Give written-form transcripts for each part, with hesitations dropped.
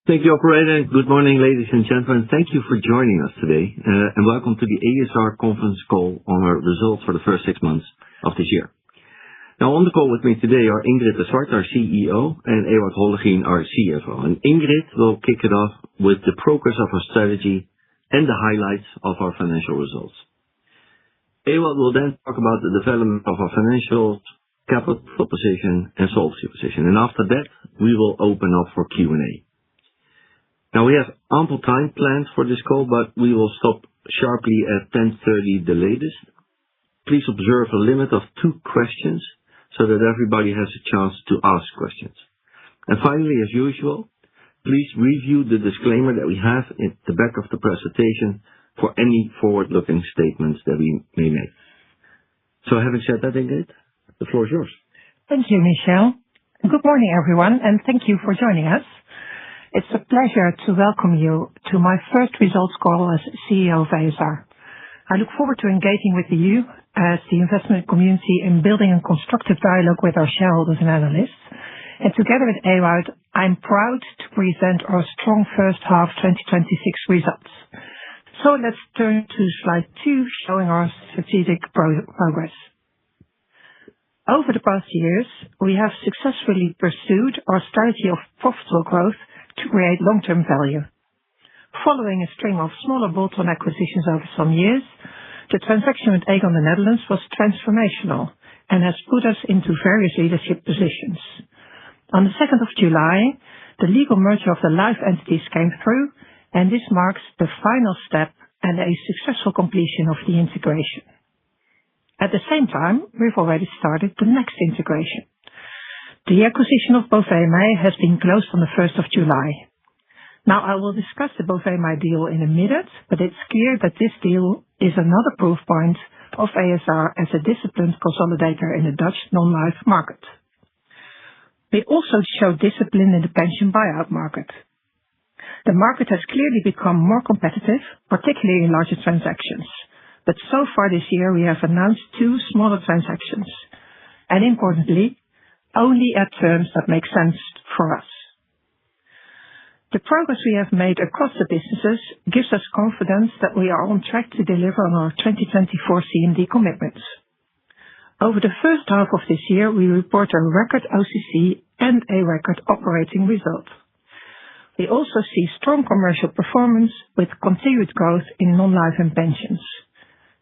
Thank you, operator. Good morning, ladies and gentlemen. Thank you for joining us today, and welcome to the ASR conference call on our results for the first 6 months of this year. Now, on the call with me today are Ingrid de Swart, our CEO, and Ewout Hollegien, our CFO. And Ingrid will kick it off with the progress of our strategy and the highlights of our financial results. Ewout will then talk about the development of our financials, capital position, and solvency position. And after that, we will open up for Q&A. Now, we have ample time planned for this call, but we will stop sharply at 10:30 the latest. Please observe a limit of 2 questions so that everybody has a chance to ask questions. And finally, as usual, please review the disclaimer that we have at the back of the presentation for any forward-looking statements that we may make. So having said that, Ingrid, the floor is yours. Thank you, Michel. Good morning, everyone, and thank you for joining us. It's a pleasure to welcome you to my first results call as CEO of ASR. I look forward to engaging with you as the investment community in building a constructive dialogue with our shareholders and analysts. And together with Ewout, I'm proud to present our strong first half 2026 results. So let's turn to slide 2, showing our strategic progress. Over the past years, we have successfully pursued our strategy of profitable growth to create long-term value. Following a string of smaller bolt-on acquisitions over some years, the transaction with Aegon the Netherlands was transformational and has put us into various leadership positions. On the 2nd of July, the legal merger of the life entities came through, and this marks the final step and a successful completion of the integration. At the same time, we've already started the next integration. The acquisition of Bovemij has been closed on the 1st of July. Now, I will discuss the Bovemij deal in a minute, but it's clear that this deal is another proof point of ASR as a disciplined consolidator in the Dutch non-life market. We also show discipline in the pension buyout market. The market has clearly become more competitive, particularly in larger transactions. But so far this year, we have announced 2 smaller transactions, and importantly, only at terms that make sense for us. The progress we have made across the businesses gives us confidence that we are on track to deliver on our 2024 CMD commitments. Over the first half of this year, we report a record OCC and a record operating result. We also see strong commercial performance with continued growth in non-life and pensions.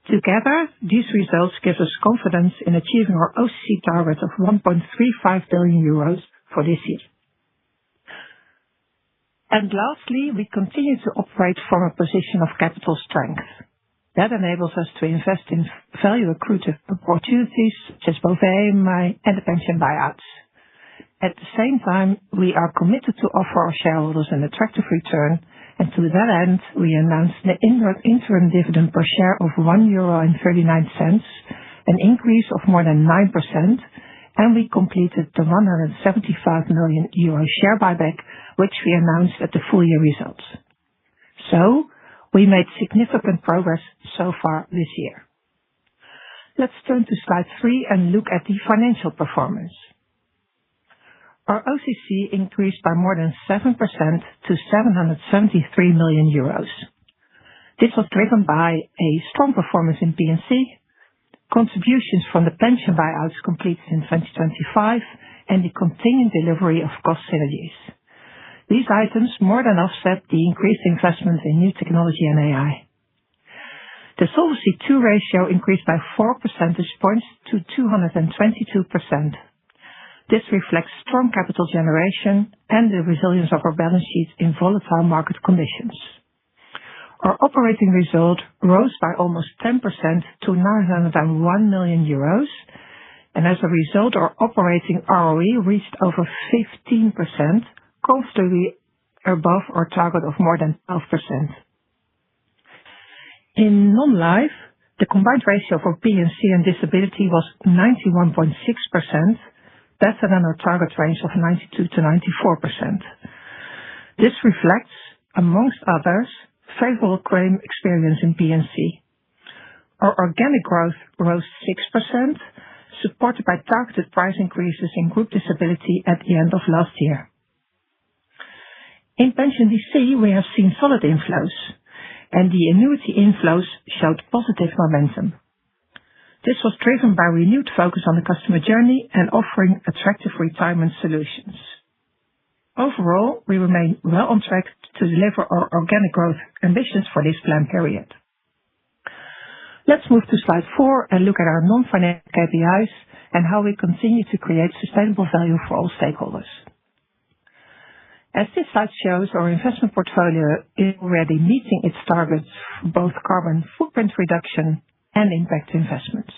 Together, these results give us confidence in achieving our OCC target of 1.35 billion euros for this year. And lastly, we continue to operate from a position of capital strength. That enables us to invest in value-accretive opportunities such as Bovemij and the pension buyouts. At the same time, we are committed to offer our shareholders an attractive return, and to that end, we announced the interim dividend per share of €1.39, an increase of more than 9%, and we completed the €175 million share buyback, which we announced at the full year results. So, we made significant progress so far this year. Let's turn to slide 3 and look at the financial performance. Our OCC increased by more than 7% to €773 million. This was driven by a strong performance in P&C, contributions from the pension buyouts completed in 2025, and the continued delivery of cost synergies. These items more than offset the increased investment in new technology and AI. The Solvency II ratio increased by 4 percentage points to 222%. This reflects strong capital generation and the resilience of our balance sheet in volatile market conditions. Our operating result rose by almost 10% to €901 million, and as a result, our operating ROE reached over 15%, comfortably above our target of more than 12%. In non-life, the combined ratio for P&C and disability was 91.6%, better than our target range of 92 to 94%. This reflects, amongst others, favorable claim experience in P&C. Our organic growth rose 6%, supported by targeted price increases in group disability at the end of last year. In pension DC, we have seen solid inflows, and the annuity inflows showed positive momentum. This was driven by renewed focus on the customer journey and offering attractive retirement solutions. Overall, we remain well on track to deliver our organic growth ambitions for this plan period. Let's move to slide 4 and look at our non-financial KPIs and how we continue to create sustainable value for all stakeholders. As this slide shows, our investment portfolio is already meeting its targets for both carbon footprint reduction and impact investments.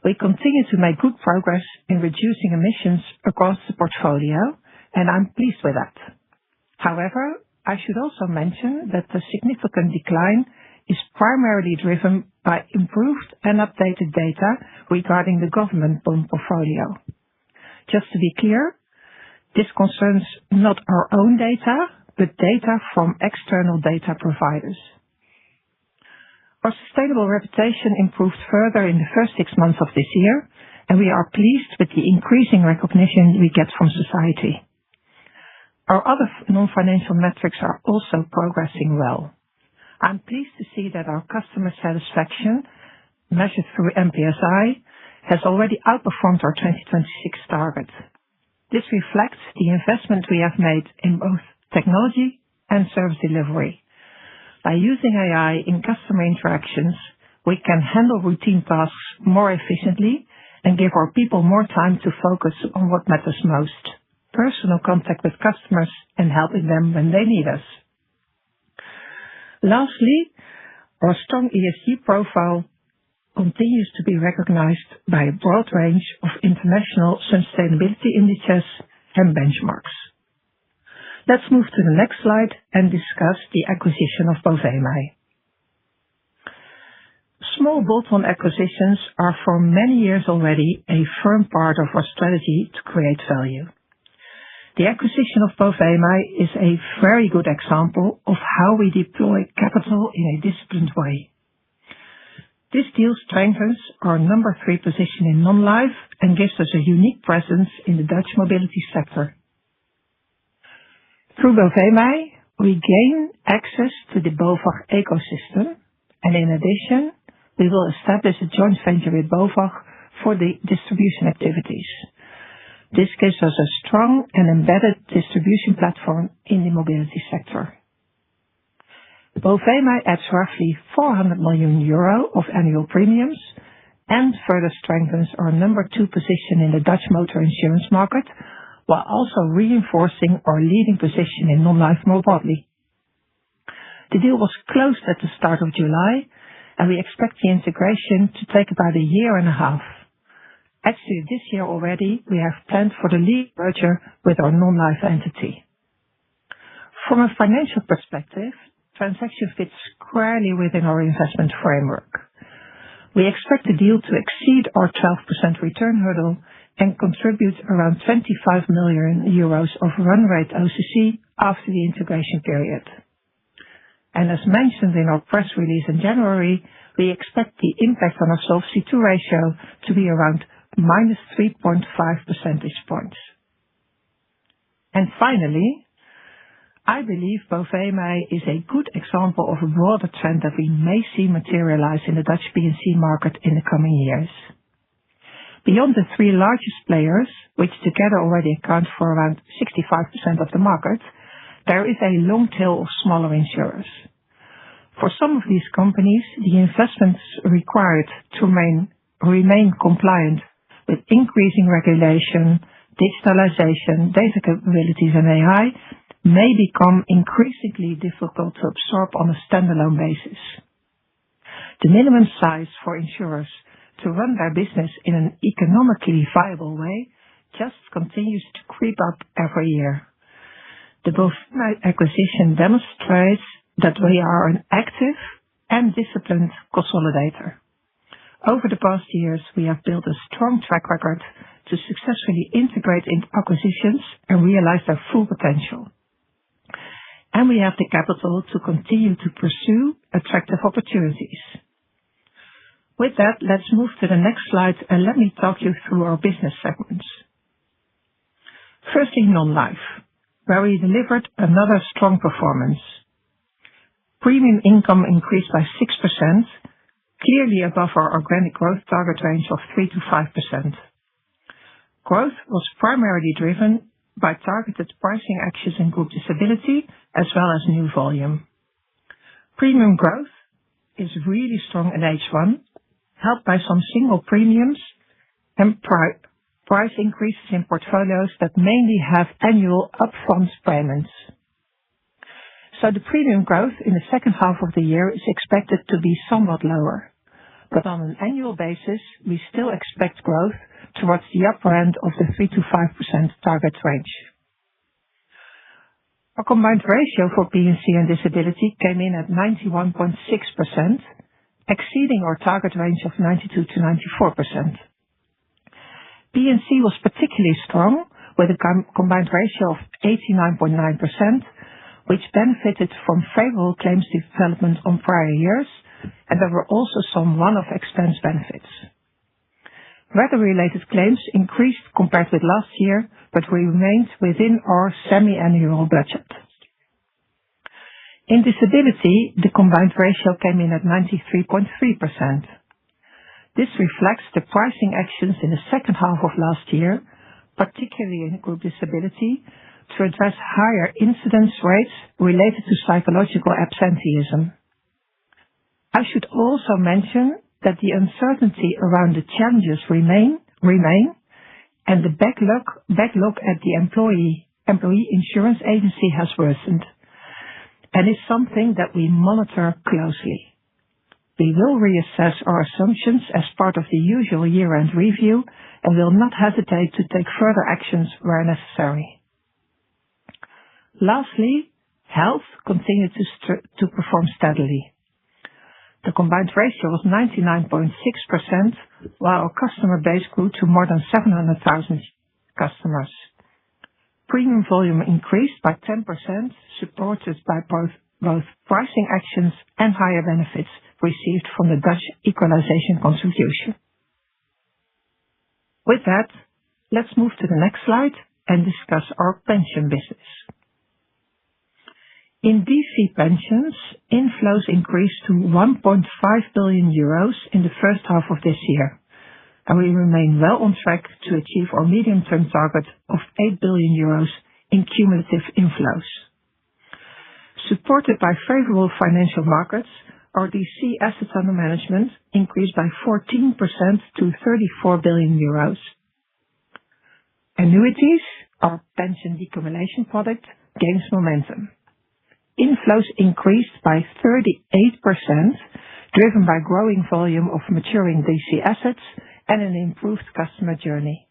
We continue to make good progress in reducing emissions across the portfolio, and I'm pleased with that. However, I should also mention that the significant decline is primarily driven by improved and updated data regarding the government bond portfolio. Just to be clear, this concerns not our own data, but data from external data providers. Our sustainable reputation improved further in the first 6 months of this year, and we are pleased with the increasing recognition we get from society. Our other non-financial metrics are also progressing well. I'm pleased to see that our customer satisfaction, measured through MPSI, has already outperformed our 2026 target. This reflects the investment we have made in both technology and service delivery. By using AI in customer interactions, we can handle routine tasks more efficiently and give our people more time to focus on what matters most: personal contact with customers and helping them when they need us. Lastly, our strong ESG profile continues to be recognized by a broad range of international sustainability indices and benchmarks. Let's move to the next slide and discuss the acquisition of Bovemij. Small bolt-on acquisitions are for many years already a firm part of our strategy to create value. The acquisition of Bovemij is a very good example of how we deploy capital in a disciplined way. This deal strengthens our number 3 position in non-life and gives us a unique presence in the Dutch mobility sector. Through Bovemij, we gain access to the BOVAG ecosystem, and in addition, we will establish a joint venture with BOVAG for the distribution activities. This gives us a strong and embedded distribution platform in the mobility sector. Bovemij adds roughly 400 million euro of annual premiums and further strengthens our number 2 position in the Dutch motor insurance market, while also reinforcing our leading position in non-life more broadly. The deal was closed at the start of July, and we expect the integration to take about a year and a half. Actually, this year already, we have planned for the legal merger with our non-life entity. From a financial perspective, transaction fits squarely within our investment framework. We expect the deal to exceed our 12% return hurdle and contribute around 25 million euros of run rate OCC after the integration period. And as mentioned in our press release in January, we expect the impact on our Solvency II ratio to be around minus 3.5 percentage points. And finally, I believe Bovemij is a good example of a broader trend that we may see materialize in the Dutch P&C market in the coming years. Beyond the 3 largest players, which together already account for around 65% of the market, there is a long tail of smaller insurers. For some of these companies, the investments required to remain compliant with increasing regulation, digitalization, data capabilities, and AI may become increasingly difficult to absorb on a standalone basis. The minimum size for insurers to run their business in an economically viable way just continues to creep up every year. The Bovemij acquisition demonstrates that we are an active and disciplined consolidator. Over the past years, we have built a strong track record to successfully integrate into acquisitions and realize their full potential. And we have the capital to continue to pursue attractive opportunities. With that, let's move to the next slide and let me talk you through our business segments. Firstly, non-life. where we delivered another strong performance. Premium income increased by 6%, clearly above our organic growth target range of 3 to 5%. Growth was primarily driven by targeted pricing actions in group disability as well as new volume. Premium growth is really strong in H1, helped by some single premiums and price increases in portfolios that mainly have annual upfront payments. So the premium growth in the second half of the year is expected to be somewhat lower, but on an annual basis, we still expect growth towards the upper end of the 3 to 5% target range. Our combined ratio for P&C and disability came in at 91.6%, exceeding our target range of 92 to 94%. P&C was particularly strong, with a combined ratio of 89.9%, which benefited from favorable claims development on prior years, and there were also some one-off expense benefits. Weather-related claims increased compared with last year, but we remained within our semi-annual budget. In disability, the combined ratio came in at 93.3%. This reflects the pricing actions in the second half of last year, particularly in group disability, to address higher incidence rates related to psychological absenteeism. I should also mention that the uncertainty around the challenges remain, and the backlog at the employee insurance agency has worsened, and is something that we monitor closely. We will reassess our assumptions as part of the usual year-end review and will not hesitate to take further actions where necessary. Lastly, health continued to perform steadily. The combined ratio was 99.6%, while our customer base grew to more than 700,000 customers. Premium volume increased by 10%, supported by both pricing actions and higher benefits received from the Dutch equalization contribution. With that, let's move to the next slide and discuss our pension business. In DC pensions, inflows increased to 1.5 billion euros in the first half of this year, and we remain well on track to achieve our medium-term target of 8 billion euros in cumulative inflows. Supported by favorable financial markets, our DC assets under management increased by 14% to 34 billion euros. Annuities, our pension decumulation product, gains momentum. Inflows increased by 38%, driven by growing volume of maturing DC assets and an improved customer journey.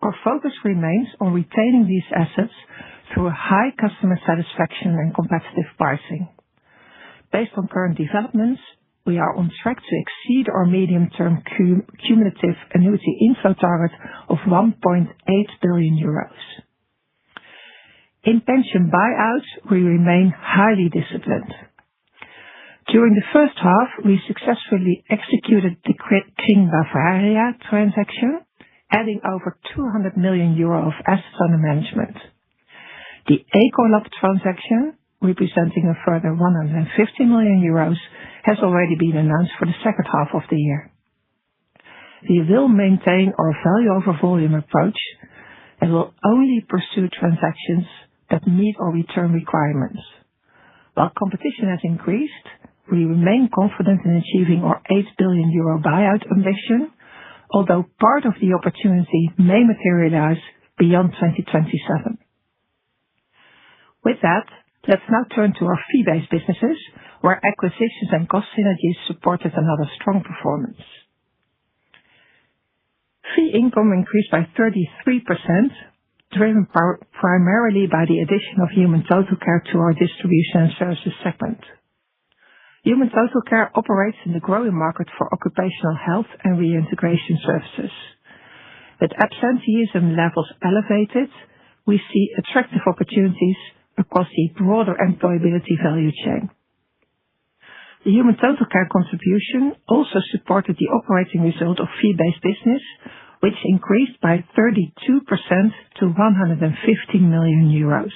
Our focus remains on retaining these assets through high customer satisfaction and competitive pricing. Based on current developments, we are on track to exceed our medium-term cumulative annuity inflow target of 1.8 billion euros. In pension buyouts, we remain highly disciplined. During the first half, we successfully executed the King Bavaria transaction, adding over 200 million euro of assets under management. The Ecolab transaction, representing a further 150 million euros, has already been announced for the second half of the year. We will maintain our value over volume approach and will only pursue transactions that meet our return requirements. While competition has increased, we remain confident in achieving our 8 billion euro buyout ambition, although part of the opportunity may materialize beyond 2027. With that, let's now turn to our fee-based businesses, where acquisitions and cost synergies supported another strong performance. Fee income increased by 33%, driven primarily by the addition of Human Total Care to our distribution and services segment. Human Total Care operates in the growing market for occupational health and reintegration services. With absenteeism levels elevated, we see attractive opportunities across the broader employability value chain. The Human Total Care contribution also supported the operating result of fee-based business, which increased by 32% to 150 million euros.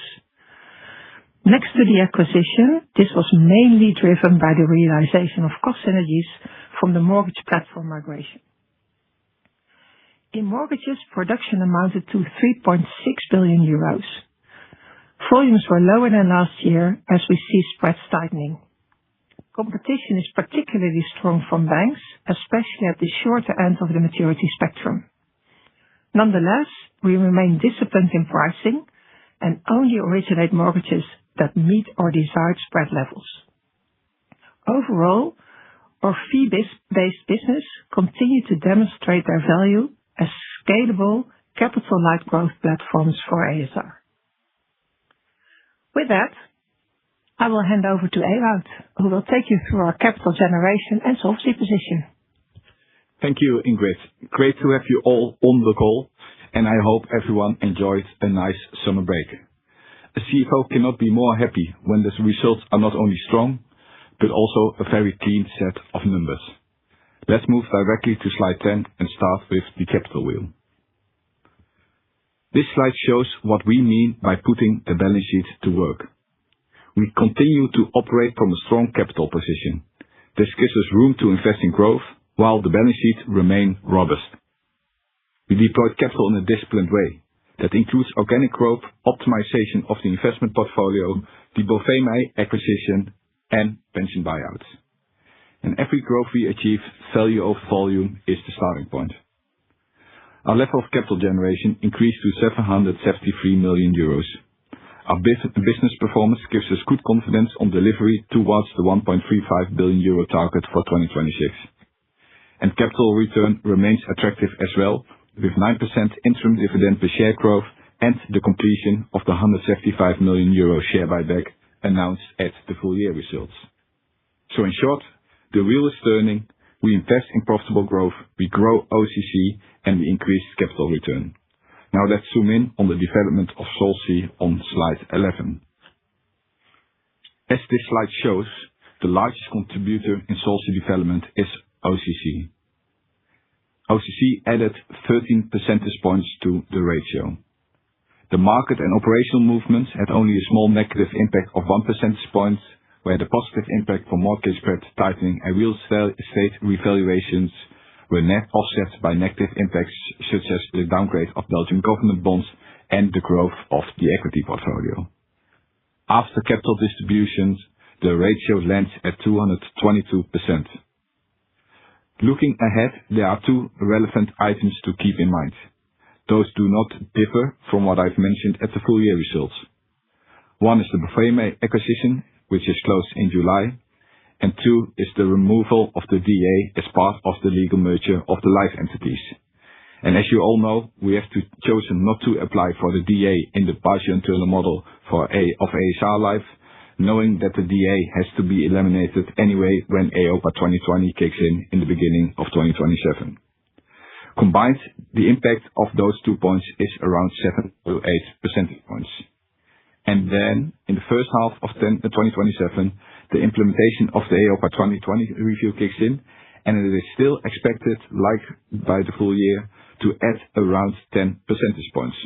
Next to the acquisition, this was mainly driven by the realization of cost synergies from the mortgage platform migration. In mortgages, production amounted to 3.6 billion euros. Volumes were lower than last year as we see spreads tightening. Competition is particularly strong from banks, especially at the shorter end of the maturity spectrum. Nonetheless, we remain disciplined in pricing and only originate mortgages that meet our desired spread levels. Overall, our fee-based business continue to demonstrate their value as scalable, capital-light growth platforms for ASR. With that, I will hand over to Ewout, who will take you through our capital generation and solvency position. Thank you, Ingrid. Great to have you all on the call, and I hope everyone enjoyed a nice summer break. A CFO cannot be more happy when the results are not only strong, but also a very clean set of numbers. Let's move directly to slide 10 and start with the capital wheel. This slide shows what we mean by putting the balance sheet to work. We continue to operate from a strong capital position. This gives us room to invest in growth while the balance sheet remain robust. We deployed capital in a disciplined way. That includes organic growth, optimization of the investment portfolio, the Bovemij acquisition, and pension buyouts. And every growth we achieve, value over volume is the starting point. Our level of capital generation increased to 773 million euros. Our business performance gives us good confidence on delivery towards the 1.35 billion euro target for 2026. And capital return remains attractive as well, with 9% interim dividend per share growth and the completion of the 175 million euro share buyback announced at the full year results. So in short, the wheel is turning, we invest in profitable growth, we grow OCC, and we increase capital return. Now let's zoom in on the development of Solvency on slide 11. As this slide shows, the largest contributor in Solvency development is OCC. OCC added 13 percentage points to the ratio. The market and operational movements had only a small negative impact of 1 percentage point, where the positive impact from mortgage spread tightening and real estate revaluations were net offset by negative impacts such as the downgrade of Belgian government bonds and the growth of the equity portfolio. After capital distributions, the ratio lands at 222%. Looking ahead, there are two relevant items to keep in mind. Those do not differ from what I've mentioned at the full year results. One is the Bovemij acquisition, which is closed in July, and two is the removal of the DA as part of the legal merger of the life entities. And as you all know, we have chosen not to apply for the DA in the partial internal model of ASR Life, knowing that the DA has to be eliminated anyway when EIOPA 2020 kicks in the beginning of 2027. Combined, the impact of those 2 points is around 7 to 8 percentage points. And then, in the first half of 2027, the implementation of the EIOPA 2020 review kicks in, and it is still expected, like by the full year, to add around 10 percentage points.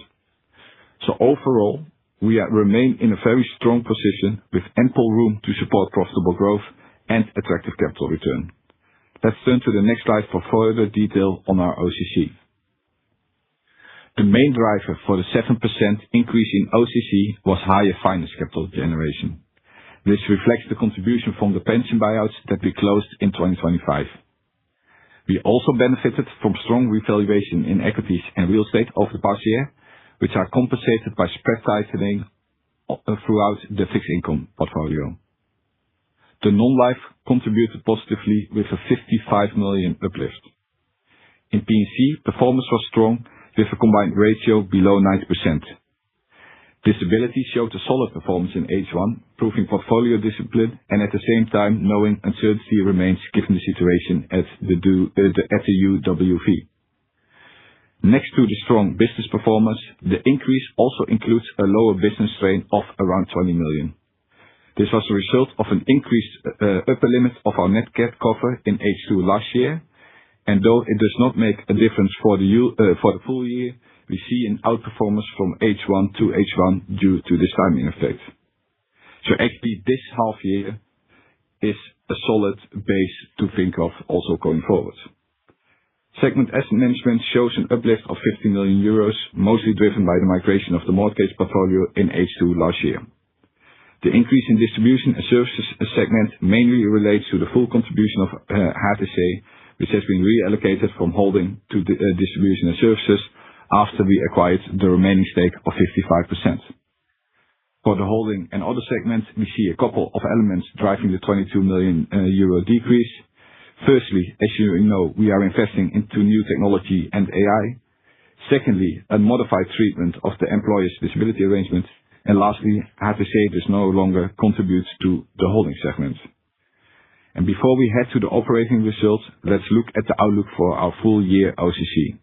So overall, we remain in a very strong position with ample room to support profitable growth and attractive capital return. Let's turn to the next slide for further detail on our OCC. The main driver for the 7% increase in OCC was higher finance capital generation. This reflects the contribution from the pension buyouts that we closed in 2025. We also benefited from strong revaluation in equities and real estate over the past year, which are compensated by spread tightening throughout the fixed income portfolio. The non-life contributed positively with a 55 million uplift. In P&C, performance was strong with a combined ratio below 90%. Disability showed a solid performance in H1, proving portfolio discipline and at the same time knowing uncertainty remains given the situation at the UWV. Next to the strong business performance, the increase also includes a lower business strain of around 20 million. This was a result of an increased upper limit of our net cat cover in H2 last year, and though it does not make a difference for the full year, we see an outperformance from H1 to H1 due to this timing effect. So actually this half year is a solid base to think of also going forward. Segment Asset Management shows an uplift of 50 million euros, mostly driven by the migration of the mortgage portfolio in H2 last year. The increase in distribution and services segment mainly relates to the full contribution of HTC, which has been reallocated from holding to distribution and services after we acquired the remaining stake of 55%. For the holding and other segments, we see a couple of elements driving the 22 million euro decrease. Firstly, as you know, we are investing into new technology and AI. Secondly, a modified treatment of the employer's disability arrangement. And lastly, HTC does no longer contribute to the holding segment. And before we head to the operating results, let's look at the outlook for our full year OCC.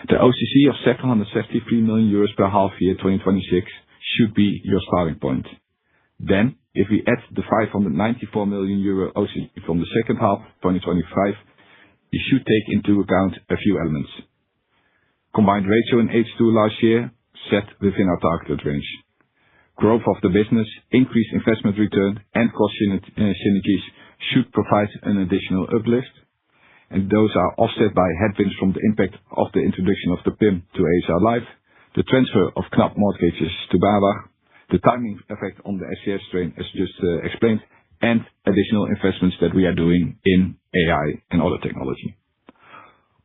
The OCC of 773 million euros per half year 2026 should be your starting point. Then, if we add the 594 million euro OCC from the second half 2025, you should take into account a few elements. Combined ratio in H2 last year, set within our targeted range. Growth of the business, increased investment return, and cost synergies should provide an additional uplift. And those are offset by headwinds from the impact of the introduction of the PIM to ASR Life, the transfer of Knap mortgages to BAWAG, the timing effect on the SCS strain as just explained, and additional investments that we are doing in AI and other technology.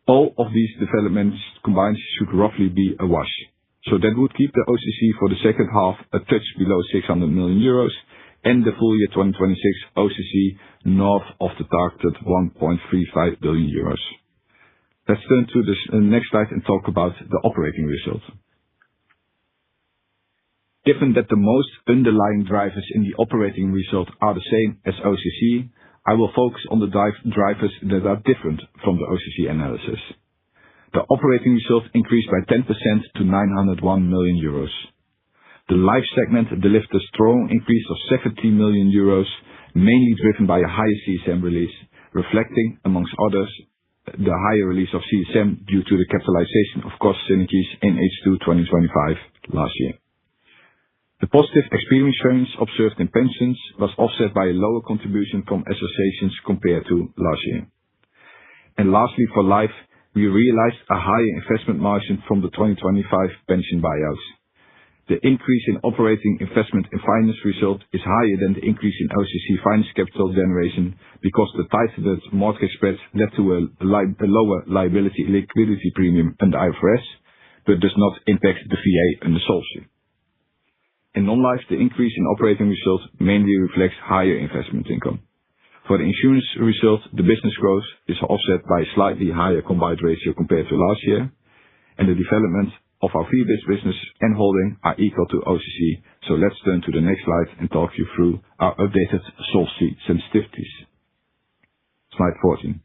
All of these developments combined should roughly be a wash. So that would keep the OCC for the second half a touch below 600 million euros and the full year 2026 OCC north of the targeted 1.35 billion euros. Let's turn to this next slide and talk about the operating result. Given that the most underlying drivers in the operating result are the same as OCC, I will focus on the drivers that are different from the OCC analysis. The operating result increased by 10% to 901 million euros. The life segment delivered a strong increase of 70 million euros, mainly driven by a higher CSM release, reflecting, amongst others, the higher release of CSM due to the capitalization of cost synergies in H2 2025 last year. The positive experience variance observed in pensions was offset by a lower contribution from associations compared to last year. And lastly, for life, we realized a higher investment margin from the 2025 pension buyouts. The increase in operating investment in finance result is higher than the increase in OCC finance capital generation because the tightened mortgage spreads led to a lower liability liquidity premium under IFRS, but does not impact the VA under Solvency. In non-life, the increase in operating results mainly reflects higher investment income. For the insurance result, the business growth is offset by a slightly higher combined ratio compared to last year, and the development of our fee-based business and holding are equal to OCC. So let's turn to the next slide and talk you through our updated Solvency sensitivities. Slide 14.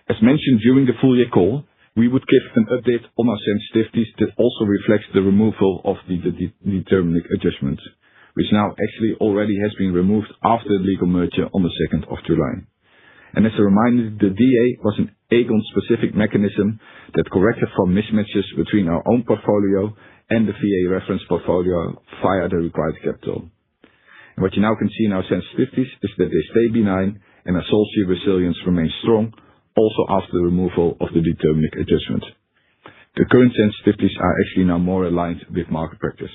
As mentioned during the full year call, we would give an update on our sensitivities that also reflects the removal of the deterministic adjustment, which now actually already has been removed after the legal merger on the 2nd of July. And as a reminder, the DA was an Aegon-specific mechanism that corrected for mismatches between our own portfolio and the VA reference portfolio via the required capital. And what you now can see in our sensitivities is that they stay benign and our solvency resilience remains strong, also after the removal of the deterministic adjustment. The current sensitivities are actually now more aligned with market practice.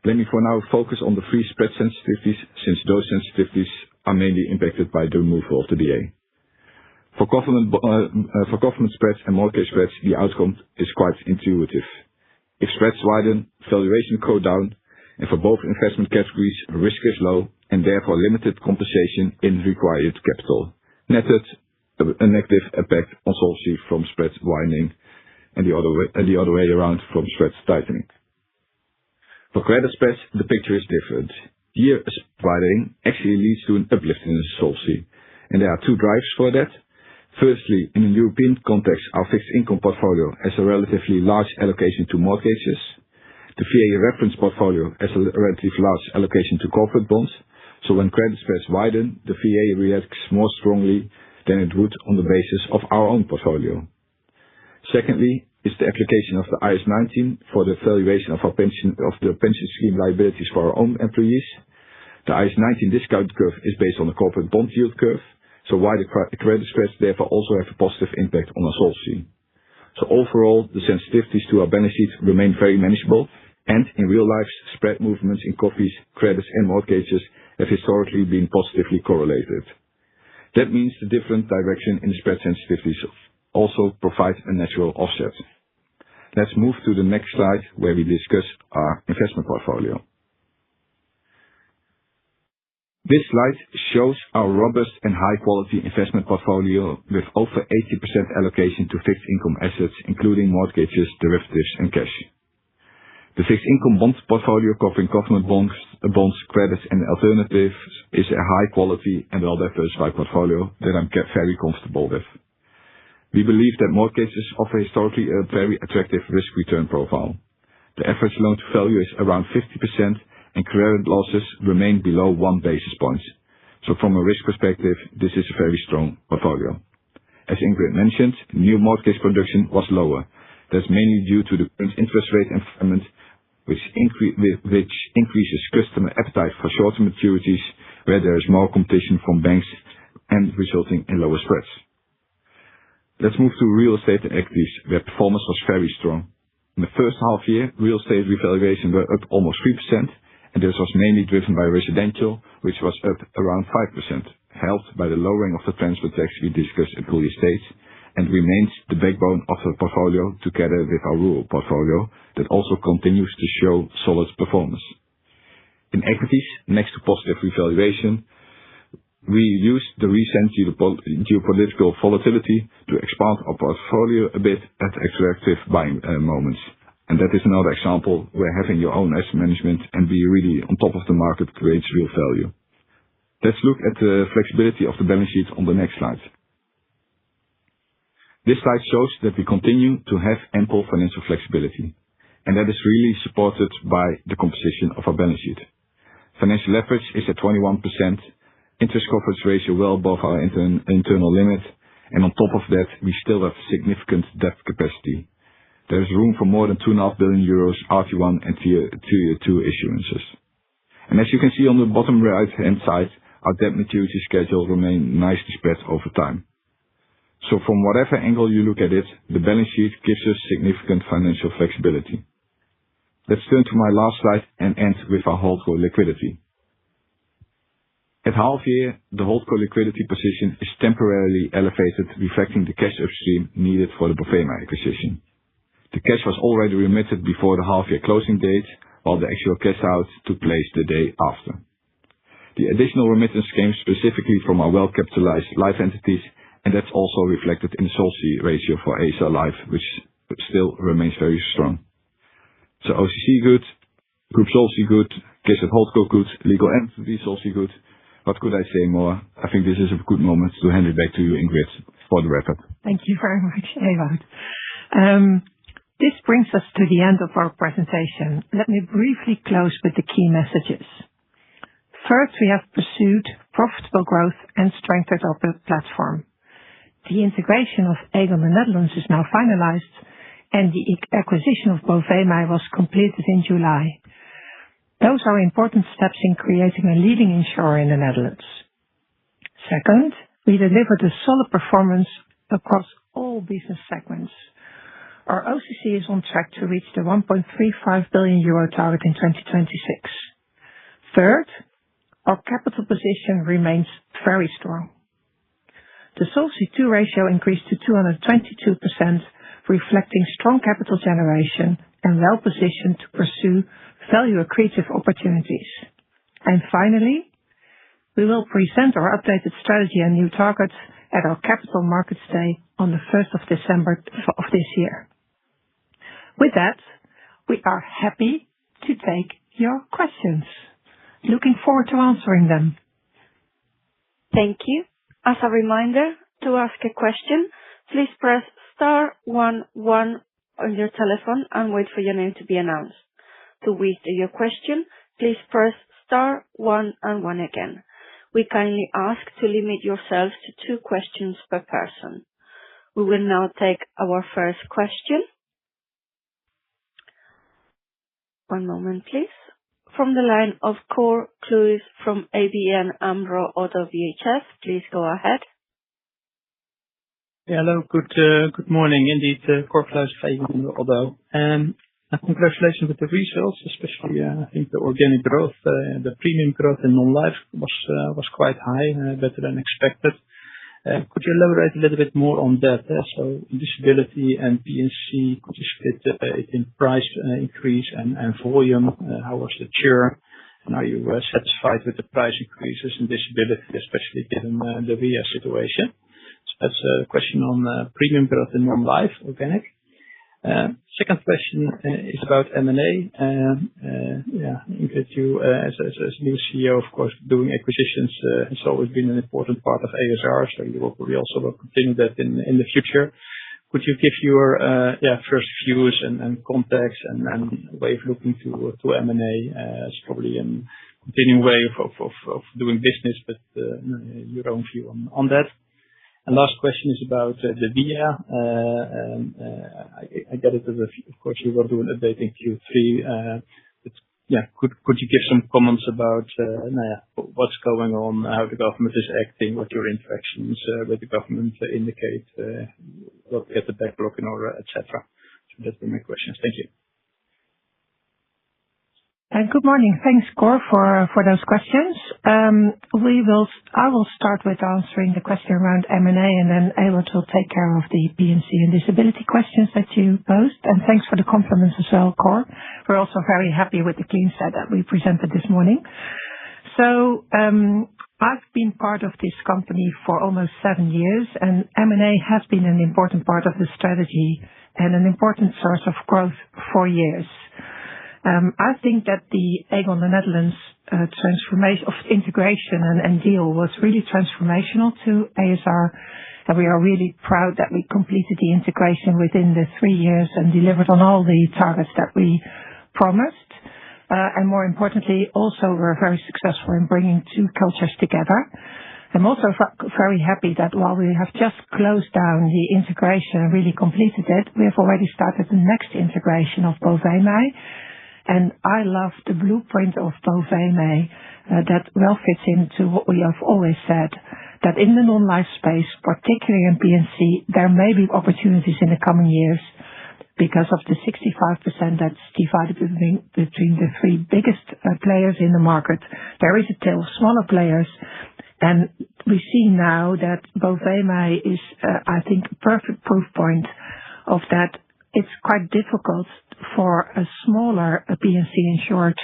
Let me for now focus on the free spread sensitivities, since those sensitivities are mainly impacted by the removal of the DA. For government spreads and mortgage spreads, the outcome is quite intuitive. If spreads widen, valuation go down, and for both investment categories, risk is low and therefore limited compensation in required capital. Netted, a negative impact on solvency from spreads widening and the other way around from spreads tightening. For credit spreads, the picture is different. Here, a spread widening actually leads to an uplift in the solvency, and there are two drivers for that. Firstly, in a European context, our fixed income portfolio has a relatively large allocation to mortgages. The VA reference portfolio has a relatively large allocation to corporate bonds. So when credit spreads widen, the VA reacts more strongly than it would on the basis of our own portfolio. Secondly, is the application of the IAS 19 for the valuation of the pension scheme liabilities for our own employees. The IAS 19 discount curve is based on the corporate bond yield curve, so wider credit spreads therefore also have a positive impact on our solvency. So overall, the sensitivities to our balance sheet remain very manageable, and in real life, spread movements in coffees, credits and mortgages have historically been positively correlated. That means the different direction in the spread sensitivities also provide a natural offset. Let's move to the next slide where we discuss our investment portfolio. This slide shows our robust and high-quality investment portfolio with over 80% allocation to fixed income assets, including mortgages, derivatives, and cash. The fixed income bond portfolio covering government bonds, credits, and alternatives is a high-quality and well-diversified portfolio that I'm very comfortable with. We believe that mortgages offer historically a very attractive risk-return profile. The average loan-to-value is around 50%, and credit losses remain below 1 basis point. So from a risk perspective, this is a very strong portfolio. As Ingrid mentioned, new mortgage production was lower. That's mainly due to the current interest rate environment, which increases customer appetite for shorter maturities, where there is more competition from banks and resulting in lower spreads. Let's move to real estate and equities, where performance was very strong. In the first half year, real estate revaluation were up almost 3%, and this was mainly driven by residential, which was up around 5%, helped by the lowering of the transfer tax we discussed at full estate, and remains the backbone of the portfolio together with our rural portfolio that also continues to show solid performance. In equities, next to positive revaluation, we used the recent geopolitical volatility to expand our portfolio a bit at attractive buying moments. And that is another example where having your own asset management and be really on top of the market creates real value. Let's look at the flexibility of the balance sheet on the next slide. This slide shows that we continue to have ample financial flexibility, and that is really supported by the composition of our balance sheet. Financial leverage is at 21%, interest coverage ratio well above our internal limit, and on top of that, we still have significant debt capacity. There is room for more than 2.5 billion euros RT1 and Tier 2 issuances. And as you can see on the bottom right-hand side, our debt maturity schedule remains nicely spread over time. So from whatever angle you look at it, the balance sheet gives us significant financial flexibility. Let's turn to my last slide and end with our holdco liquidity. At half year, the holdco liquidity position is temporarily elevated, reflecting the cash upstream needed for the Bovema acquisition. The cash was already remitted before the half-year closing date, while the actual cash out took place the day after. The additional remittance came specifically from our well-capitalized life entities, and that's also reflected in the solvency ratio for ASR Life, which still remains very strong. So OCC good, group solvency good, cash at holdco good, legal entity solvency good. What could I say more? I think this is a good moment to hand it back to you, Ingrid, for the wrap-up. Thank you very much, Ewout. This brings us to the end of our presentation. Let me briefly close with the key messages. First, we have pursued profitable growth and strengthened our platform. The integration of Aegon Netherlands is now finalized, and the acquisition of Bovema was completed in July. Those are important steps in creating a leading insurer in the Netherlands. Second, we delivered a solid performance across all business segments. Our OCC is on track to reach the 1.35 billion euro target in 2026. Third, our capital position remains very strong. The Solvency II ratio increased to 222%, reflecting strong capital generation and well-positioned to pursue value-accretive opportunities. And finally, we will present our updated strategy and new targets at our Capital Markets Day on the 1st of December of this year. With that, we are happy to take your questions. Looking forward to answering them. Thank you. As a reminder, to ask a question, please press *11 on your telephone and wait for your name to be announced. To withdraw your question, please press *1 and 1 again. we kindly ask to limit yourselves to 2 questions per person. We will now take our first question. One moment, please. From the line of Cor Kluis from ABN AMRO ODDO BHF. Please go ahead. Hello. Good morning. Indeed, Cor Kluis from ABN AMRO ODDO. Congratulations with the results, especially I think the organic growth, the premium growth in non-life was quite high, better than expected. Could you elaborate a little bit more on that? So disability and P&C, could you split it in price increase and volume? How was the churn? And are you satisfied with the price increases in disability, especially given the VIA situation? So that's a question on premium growth in non-life, organic. Second question is about M&A. I think that you, as new CEO, of course, doing acquisitions has always been an important part of ASR, so you will probably also continue that in the future. Could you give your first views and context and way of looking to M&A as probably a continuing way of doing business, but your own view on that? And last question is about the VIA. I get it that, of course, you will do an update in Q3. But could you give some comments about what's going on, how the government is acting, what your interactions with the government indicate, what get the backlog in order, etc. So that's been my questions. Thank you. Good morning. Thanks, Cor, for those questions. I will start with answering the question around M&A, and then Ewout will take care of the P&C and disability questions that you posed. And thanks for the compliments as well, Cor. We're also very happy with the clean set that we presented this morning. So I've been part of this company for almost 7 years, and M&A has been an important part of the strategy and an important source of growth for years. I think that the Aegon Netherlands transformation of integration and deal was really transformational to ASR, and we are really proud that we completed the integration within the 3 years and delivered on all the targets that we promised. And more importantly, also we're very successful in bringing 2 cultures together. I'm also very happy that while we have just closed down the integration and really completed it, we have already started the next integration of Bovemij. And I love the blueprint of Bovemij that well fits into what we have always said, that in the non-life space, particularly in P&C, there may be opportunities in the coming years because of the 65% that's divided between the 3 biggest players in the market. There is a tail of smaller players, and we see now that Bovemij is, I think, a perfect proof point of that. It's quite difficult for a smaller P&C insured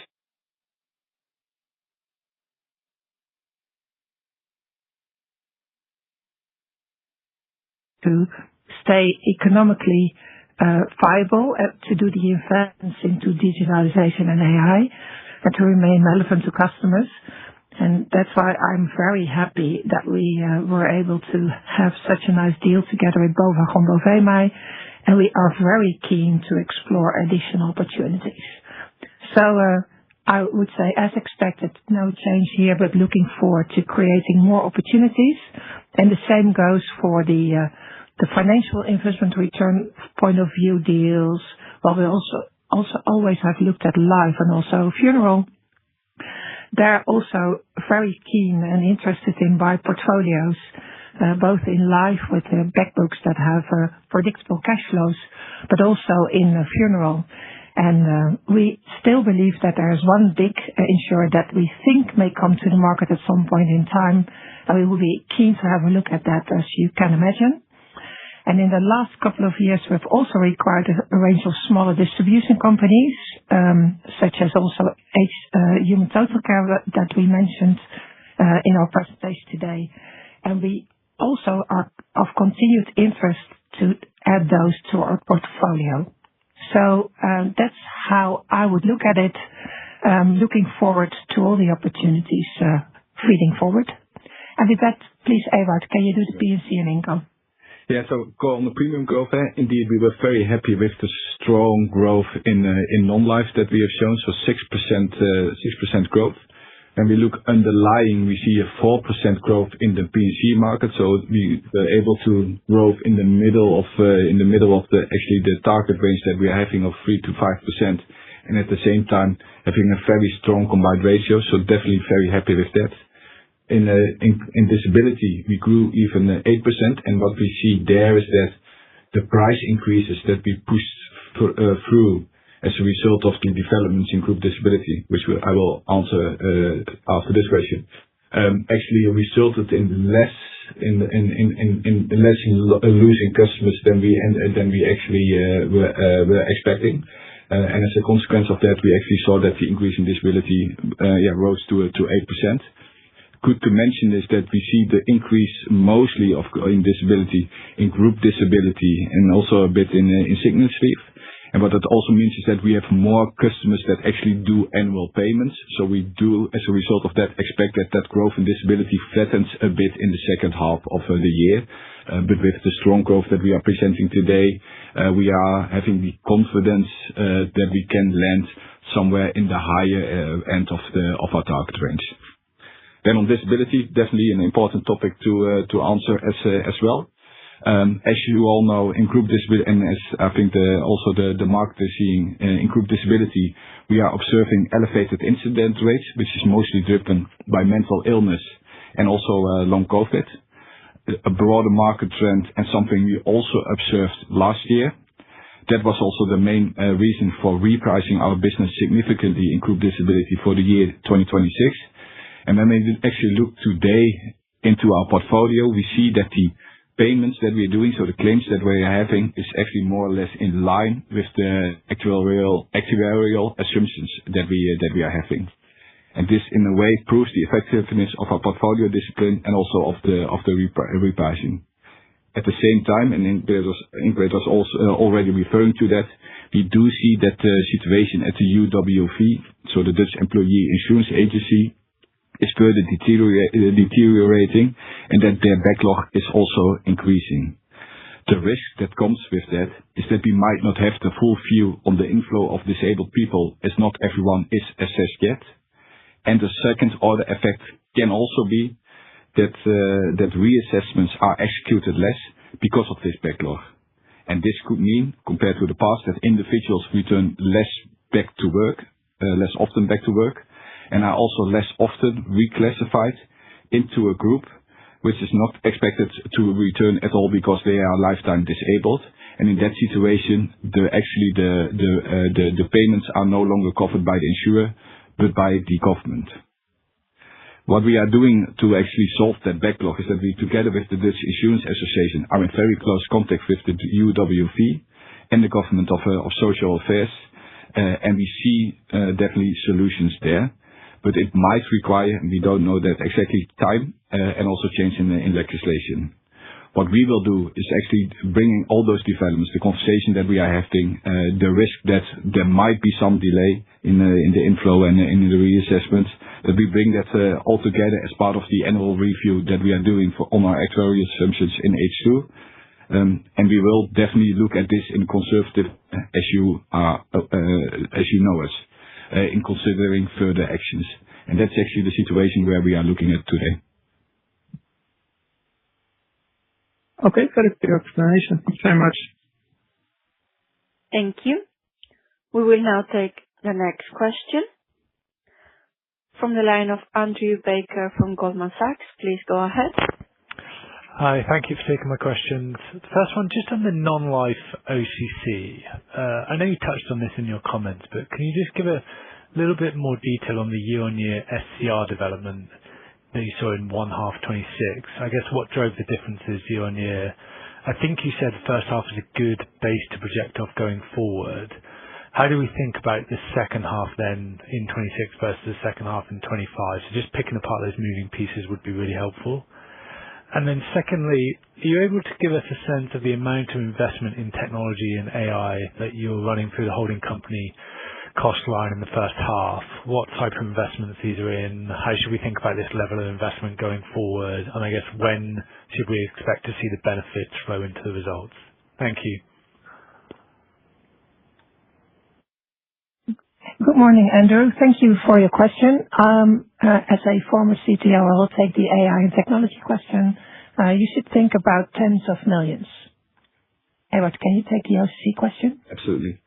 to stay economically viable, to do the investments into digitalization and AI, and to remain relevant to customers. And that's why I'm very happy that we were able to have such a nice deal together with Bovemij. And we are very keen to explore additional opportunities. So I would say, as expected, no change here, but looking forward to creating more opportunities. And the same goes for the financial investment return point of view deals. Well, we also always have looked at life and also funeral. They're also very keen and interested in buy portfolios, both in life with the back books that have predictable cash flows, but also in funeral. And we still believe that there is one big insurer that we think may come to the market at some point in time, and we will be keen to have a look at that, as you can imagine. And in the last couple of years, we've also acquired a range of smaller distribution companies, such as also Human Total Care that we mentioned in our presentation today. And we also are of continued interest to add those to our portfolio. So that's how I would look at it, looking forward to all the opportunities feeding forward. And with that, please, Ewout, can you do the P&C and income? Yeah, so on the premium growth, indeed, we were very happy with the strong growth in non-life that we have shown. So 6% growth. When we look underlying, we see a 4% growth in the P&C market. So we were able to grow in the middle of actually the target range that we are having of 3 to 5%, and at the same time having a very strong combined ratio. So definitely very happy with that. In disability, we grew even 8%, and what we see there is that the price increases that we pushed through as a result of the developments in group disability, which I will answer after this question, actually resulted in less losing customers than we actually were expecting. And as a consequence of that, we actually saw that the increase in disability rose to 8%. Good to mention is that we see the increase mostly in disability, in group disability, and also a bit in sickness leave. And what that also means is that we have more customers that actually do annual payments. So we do, as a result of that, expect that growth in disability flattens a bit in the second half of the year. But with the strong growth that we are presenting today, we are having the confidence that we can land somewhere in the higher end of our target range. Then on disability, definitely an important topic to answer as well. As you all know, in group disability, and as I think also the market is seeing in group disability, we are observing elevated incident rates, which is mostly driven by mental illness and also long COVID. A broader market trend and something we also observed last year. That was also the main reason for repricing our business significantly in group disability for the year 2026. And when we actually look today into our portfolio, we see that the payments that we are doing, so the claims that we are having, is actually more or less in line with the actuarial assumptions that we are having. And this, in a way, proves the effectiveness of our portfolio discipline and also of the repricing. At the same time, and Ingrid was also already referring to that, we do see that the situation at the UWV, so the Dutch Employee Insurance Agency, is further deteriorating, and that their backlog is also increasing. The risk that comes with that is that we might not have the full view on the inflow of disabled people, as not everyone is assessed yet. And the second order effect can also be that reassessments are executed less because of this backlog. And this could mean, compared to the past, that individuals return less often back to work, and are also less often reclassified into a group which is not expected to return at all because they are lifetime disabled. And in that situation, the payments are no longer covered by the insurer, but by the government. What we are doing to actually solve that backlog is that we, together with the Dutch Insurance Association, are in very close contact with the UWV and the government of Social Affairs, and we see definitely solutions there. But it might require, and we don't know that exactly, time and also change in legislation. What we will do is actually bringing all those developments, the conversation that we are having, the risk that there might be some delay in the inflow and in the reassessments, that we bring that all together as part of the annual review that we are doing on our actuarial assumptions in H2. And we will definitely look at this in conservative, as you know us, in considering further actions. And that's actually the situation where we are looking at today. Okay, very clear explanation. Thanks very much. Thank you. We will now take the next question from the line of Andrew Baker from Goldman Sachs. Please go ahead. Hi, thank you for taking my questions. The first one, just on the non-life OCC. I know you touched on this in your comments, but can you just give a little bit more detail on the year-on-year SCR development that you saw in 1H 26? I guess what drove the differences year-on-year? I think you said the first half is a good base to project off going forward. How do we think about the second half then in 26 versus the second half in 25? So just picking apart those moving pieces would be really helpful. And then secondly, are you able to give us a sense of the amount of investment in technology and AI that you're running through the holding company cost line in the first half? What type of investments these are in? How should we think about this level of investment going forward? And I guess when should we expect to see the benefits flow into the results? Thank you. Good morning, Andrew. Thank you for your question. As a former CTO, I will take the AI and technology question. You should think about tens of millions. Ewout, can you take the OCC question? Absolutely.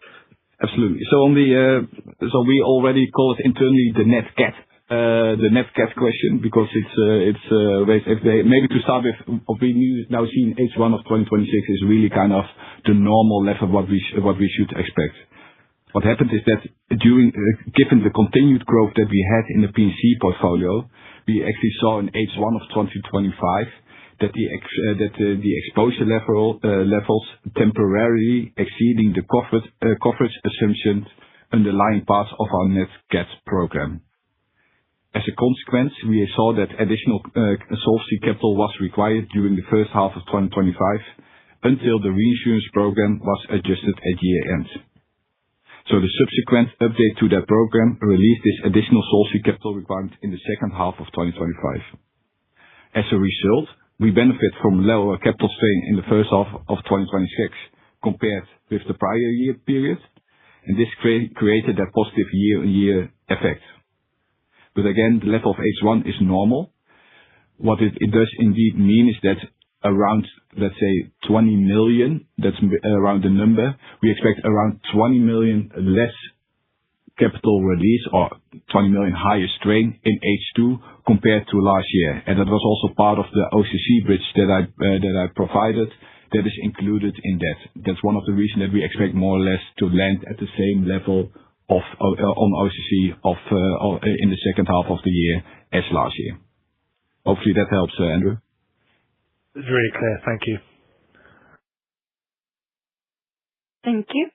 So we already call it internally the net cat. The net cat question, because it's maybe to start with, what we now see in H1 of 2026 is really kind of the normal level what we should expect. What happened is that given the continued growth that we had in the P&C portfolio, we actually saw in H1 of 2025 that the exposure levels temporarily exceeding the coverage assumptions underlying parts of our net cat program. As a consequence, we saw that additional solvency capital was required during the first half of 2025 until the reinsurance program was adjusted at year-end. So the subsequent update to that program released this additional solvency capital requirement in the second half of 2025. As a result, we benefit from lower capital strain in the first half of 2026 compared with the prior year period, and this created that positive year-on-year effect. But again, the level of H1 is normal. What it does indeed mean is that around, let's say, 20 million, that's around the number, we expect around 20 million less capital release or 20 million higher strain in H2 compared to last year. And that was also part of the OCC bridge that I provided. That is included in that. That's one of the reasons that we expect more or less to land at the same level on OCC in the second half of the year as last year. Hopefully that helps, Andrew. It's really clear. Thank you. Thank you.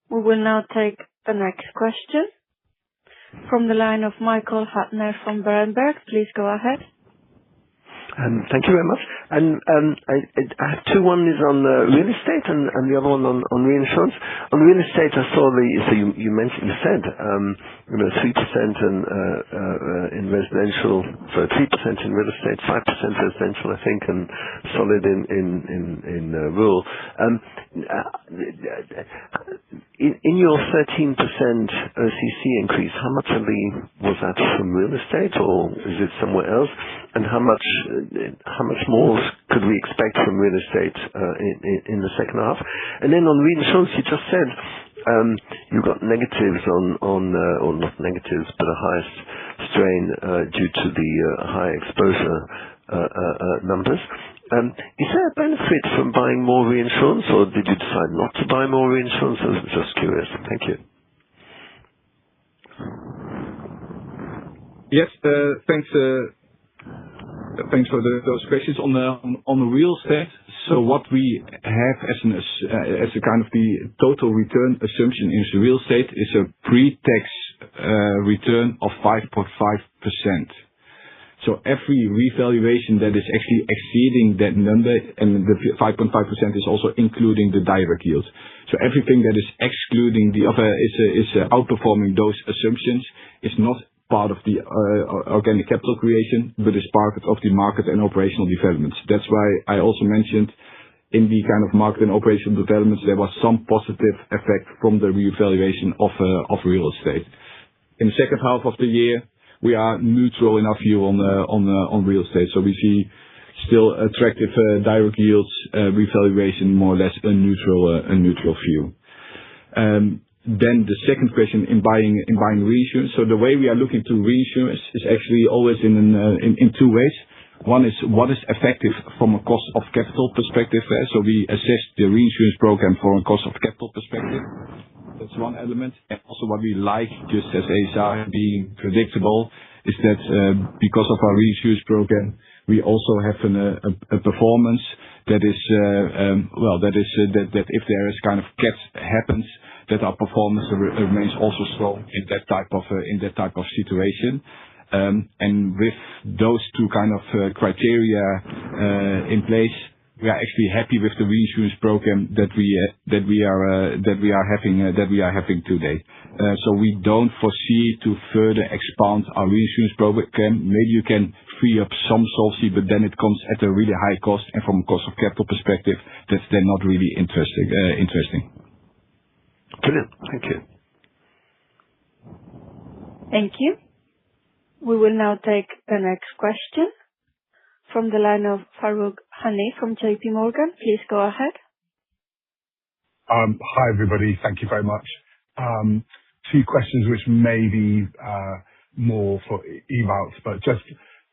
We will now take the next question from the line of Michael Huttner from Berenberg. Please go ahead. Thank you very much. And I have two. One is on real estate and the other one on reinsurance. On real estate, I saw you said 3% in residential, so 3% in real estate, 5% residential, I think, and solid in rural. In your 13% OCC increase, how much was that from real estate, or is it somewhere else? And how much more could we expect from real estate in the second half? And then on reinsurance, you just said you got negatives or not negatives, but a highest strain due to the high exposure numbers. Is there a benefit from buying more reinsurance, or did you decide not to buy more reinsurance? I was just curious. Thank you. Yes, thanks for those questions. On the real estate, so what we have as a kind of the total return assumption in real estate is a pre-tax return of 5.5%. So every revaluation that is actually exceeding that number, and the 5.5% is also including the direct yield. So everything that is excluding the other is outperforming those assumptions is not part of the organic capital creation, but is part of the market and operational developments. That's why I also mentioned in the kind of market and operational developments, there was some positive effect from the revaluation of real estate. In the second half of the year, we are neutral in our view on real estate. So we see still attractive direct yields, revaluation, more or less a neutral view. Then the second question in buying reinsurance. So the way we are looking to reinsurance is actually always in two ways. One is what is effective from a cost of capital perspective. So we assess the reinsurance program from a cost of capital perspective. That's one element. And also what we like, just as ASR being predictable, is that because of our reinsurance program, we also have a performance that is that if there is kind of cat happens, that our performance remains also strong in that type of situation. And with those two kind of criteria in place, we are actually happy with the reinsurance program that we are having today. So we don't foresee to further expand our reinsurance program. Maybe you can free up some solvency, but then it comes at a really high cost, and from a cost of capital perspective, that's then not really interesting. Brilliant. Thank you. Thank you. We will now take the next question from the line of Farooq Hanif from JP Morgan. Please go ahead. Hi, everybody. Thank you very much. Two questions which may be more for Ewout, but just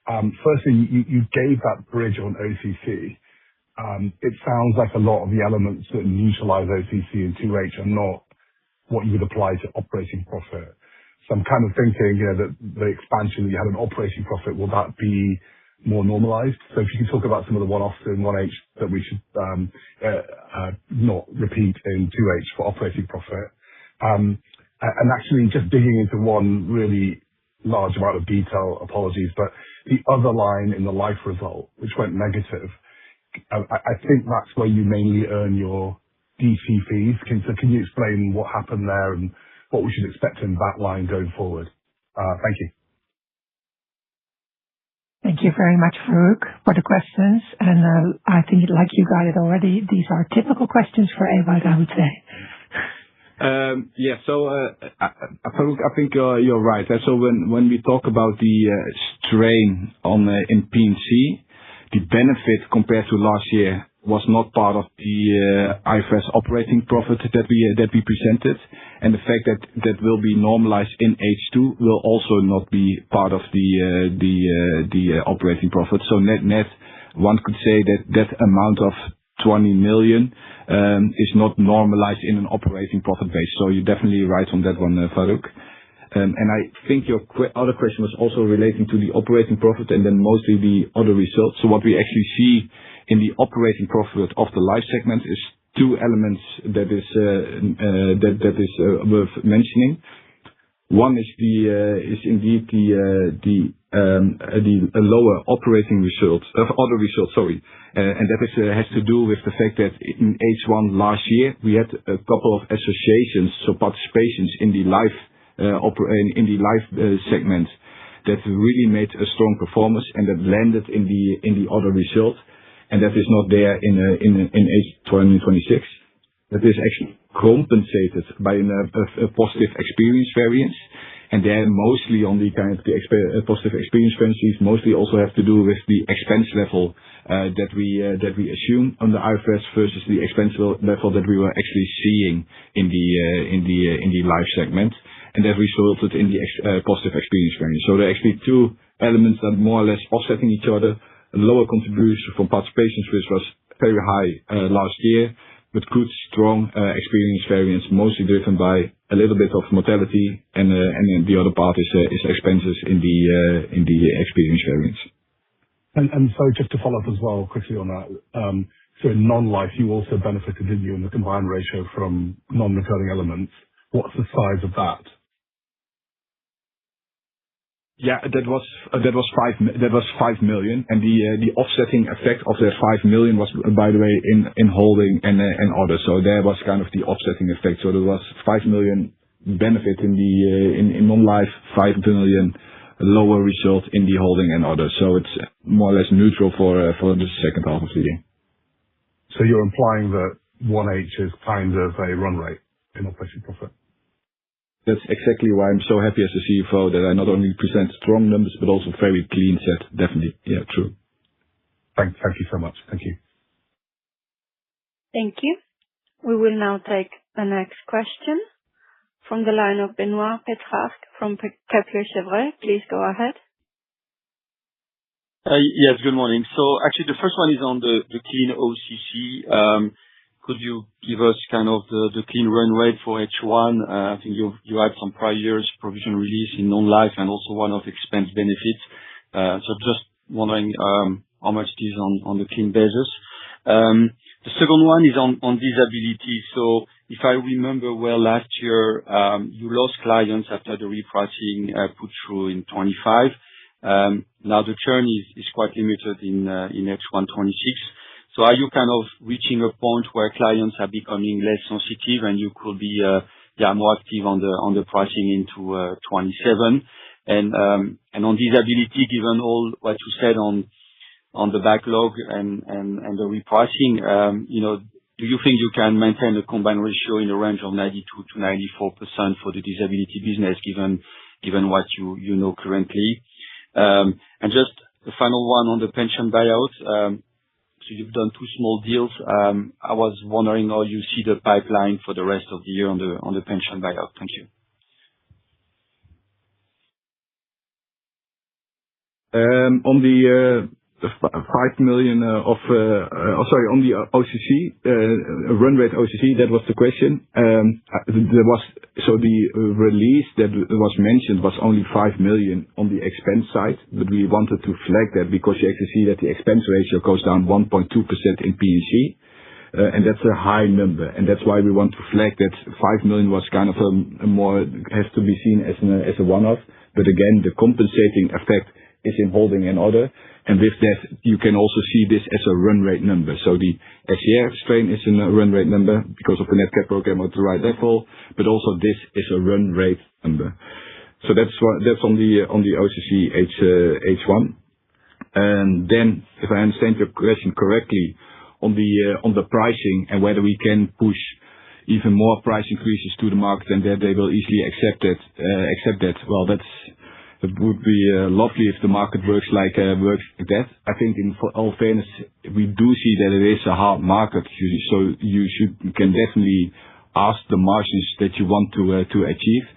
firstly, you gave that bridge on OCC. It sounds like a lot of the elements that neutralize OCC in 2H are not what you would apply to operating profit. So I'm kind of thinking, that the expansion, you had an operating profit, will that be more normalized? So if you could talk about some of the one-offs in 1H that we should not repeat in 2H for operating profit. And actually just digging into one really large amount of detail, apologies, but the other line in the life result, which went negative, I think that's where you mainly earn your DC fees. Can you explain what happened there and what we should expect in that line going forward? Thank you. Thank you very much, Farooq, for the questions. And I think, like you got it already, these are typical questions for Ewout, I would say. Farooq, I think you're right. So when we talk about the strain on in P&C, the benefit compared to last year was not part of the IFRS operating profit that we presented, and the fact that will be normalized in H2 will also not be part of the operating profit. So net, one could say that amount of 20 million is not normalized in an operating profit base. So you're definitely right on that one, Farooq. And I think your other question was also relating to the operating profit and then mostly the other results. So what we actually see in the operating profit of the life segment is two elements that is worth mentioning. One is indeed the lower operating results of other results, sorry. And that has to do with the fact that in H1 last year, we had a couple of associations, so participations in the life segment that really made a strong performance and that landed in the other result, and that is not there in H 2026. That is actually compensated by a positive experience variance, and they're mostly on the kind of positive experience variances, mostly also have to do with the expense level that we assume on the IFRS versus the expense level that we were actually seeing in the life segment. And that resulted in the positive experience variance. So there are actually two elements that more or less offsetting each other. A lower contribution from participations, which was very high last year, but good, strong experience variance, mostly driven by a little bit of mortality, and then the other part is expenses in the experience variance. And so just to follow up as well quickly on that, so in non-life, you also benefited, didn't you, in the combined ratio from non-recurring elements? What's the size of that? Yeah, that was 5 million, and the offsetting effect of that 5 million was, by the way, in holding and others. So there was kind of the offsetting effect. So there was 5 million benefit in non-life, 5 million lower result in the holding and others. So it's more or less neutral for the second half of the year. So you're implying that 1H is kind of a run rate in operating profit? That's exactly why I'm so happy as a CFO that I not only present strong numbers, but also very clean set. Definitely. Yeah, true. Thank you so much. Thank you. Thank you. We will now take the next question from the line of Benoît Pétrarque from Kepler Cheuvreux. Please go ahead. Yes, good morning. So actually the first one is on the clean OCC. Could you give us kind of the clean run rate for H1? I think you had some prior years provision release in non-life and also one of expense benefits. So just wondering how much it is on the clean basis. The second one is on disability. So if I remember well, last year you lost clients after the repricing put through in 25. Now the churn is quite limited in H1 26. So are you kind of reaching a point where clients are becoming less sensitive and you could be more active on the pricing into 27? And on disability, given all what you said on the backlog and the repricing, do you think you can maintain a combined ratio in the range of 92 to 94% for the disability business, given what you know currently? And just the final one on the pension buyout. So you've done 2 small deals. I was wondering how you see the pipeline for the rest of the year on the pension buyout. Thank you. On the 5 million on the OCC, run rate OCC, that was the question. The release that was mentioned was only 5 million on the expense side, but we wanted to flag that because you actually see that the expense ratio goes down 1.2% in P&C, and that's a high number, and that's why we want to flag that 5 million was kind of has to be seen as a one-off. But again, the compensating effect is in holding and other. And with that, you can also see this as a run rate number. So the SCR strain is a run rate number because of the net cat program at the right level, but also this is a run rate number. So that's on the OCC H1. And then, if I understand your question correctly, on the pricing and whether we can push even more price increases to the market and that they will easily accept that. Well, it would be lovely if the market works like that. I think in all fairness, we do see that it is a hard market, so you can definitely ask the margins that you want to achieve.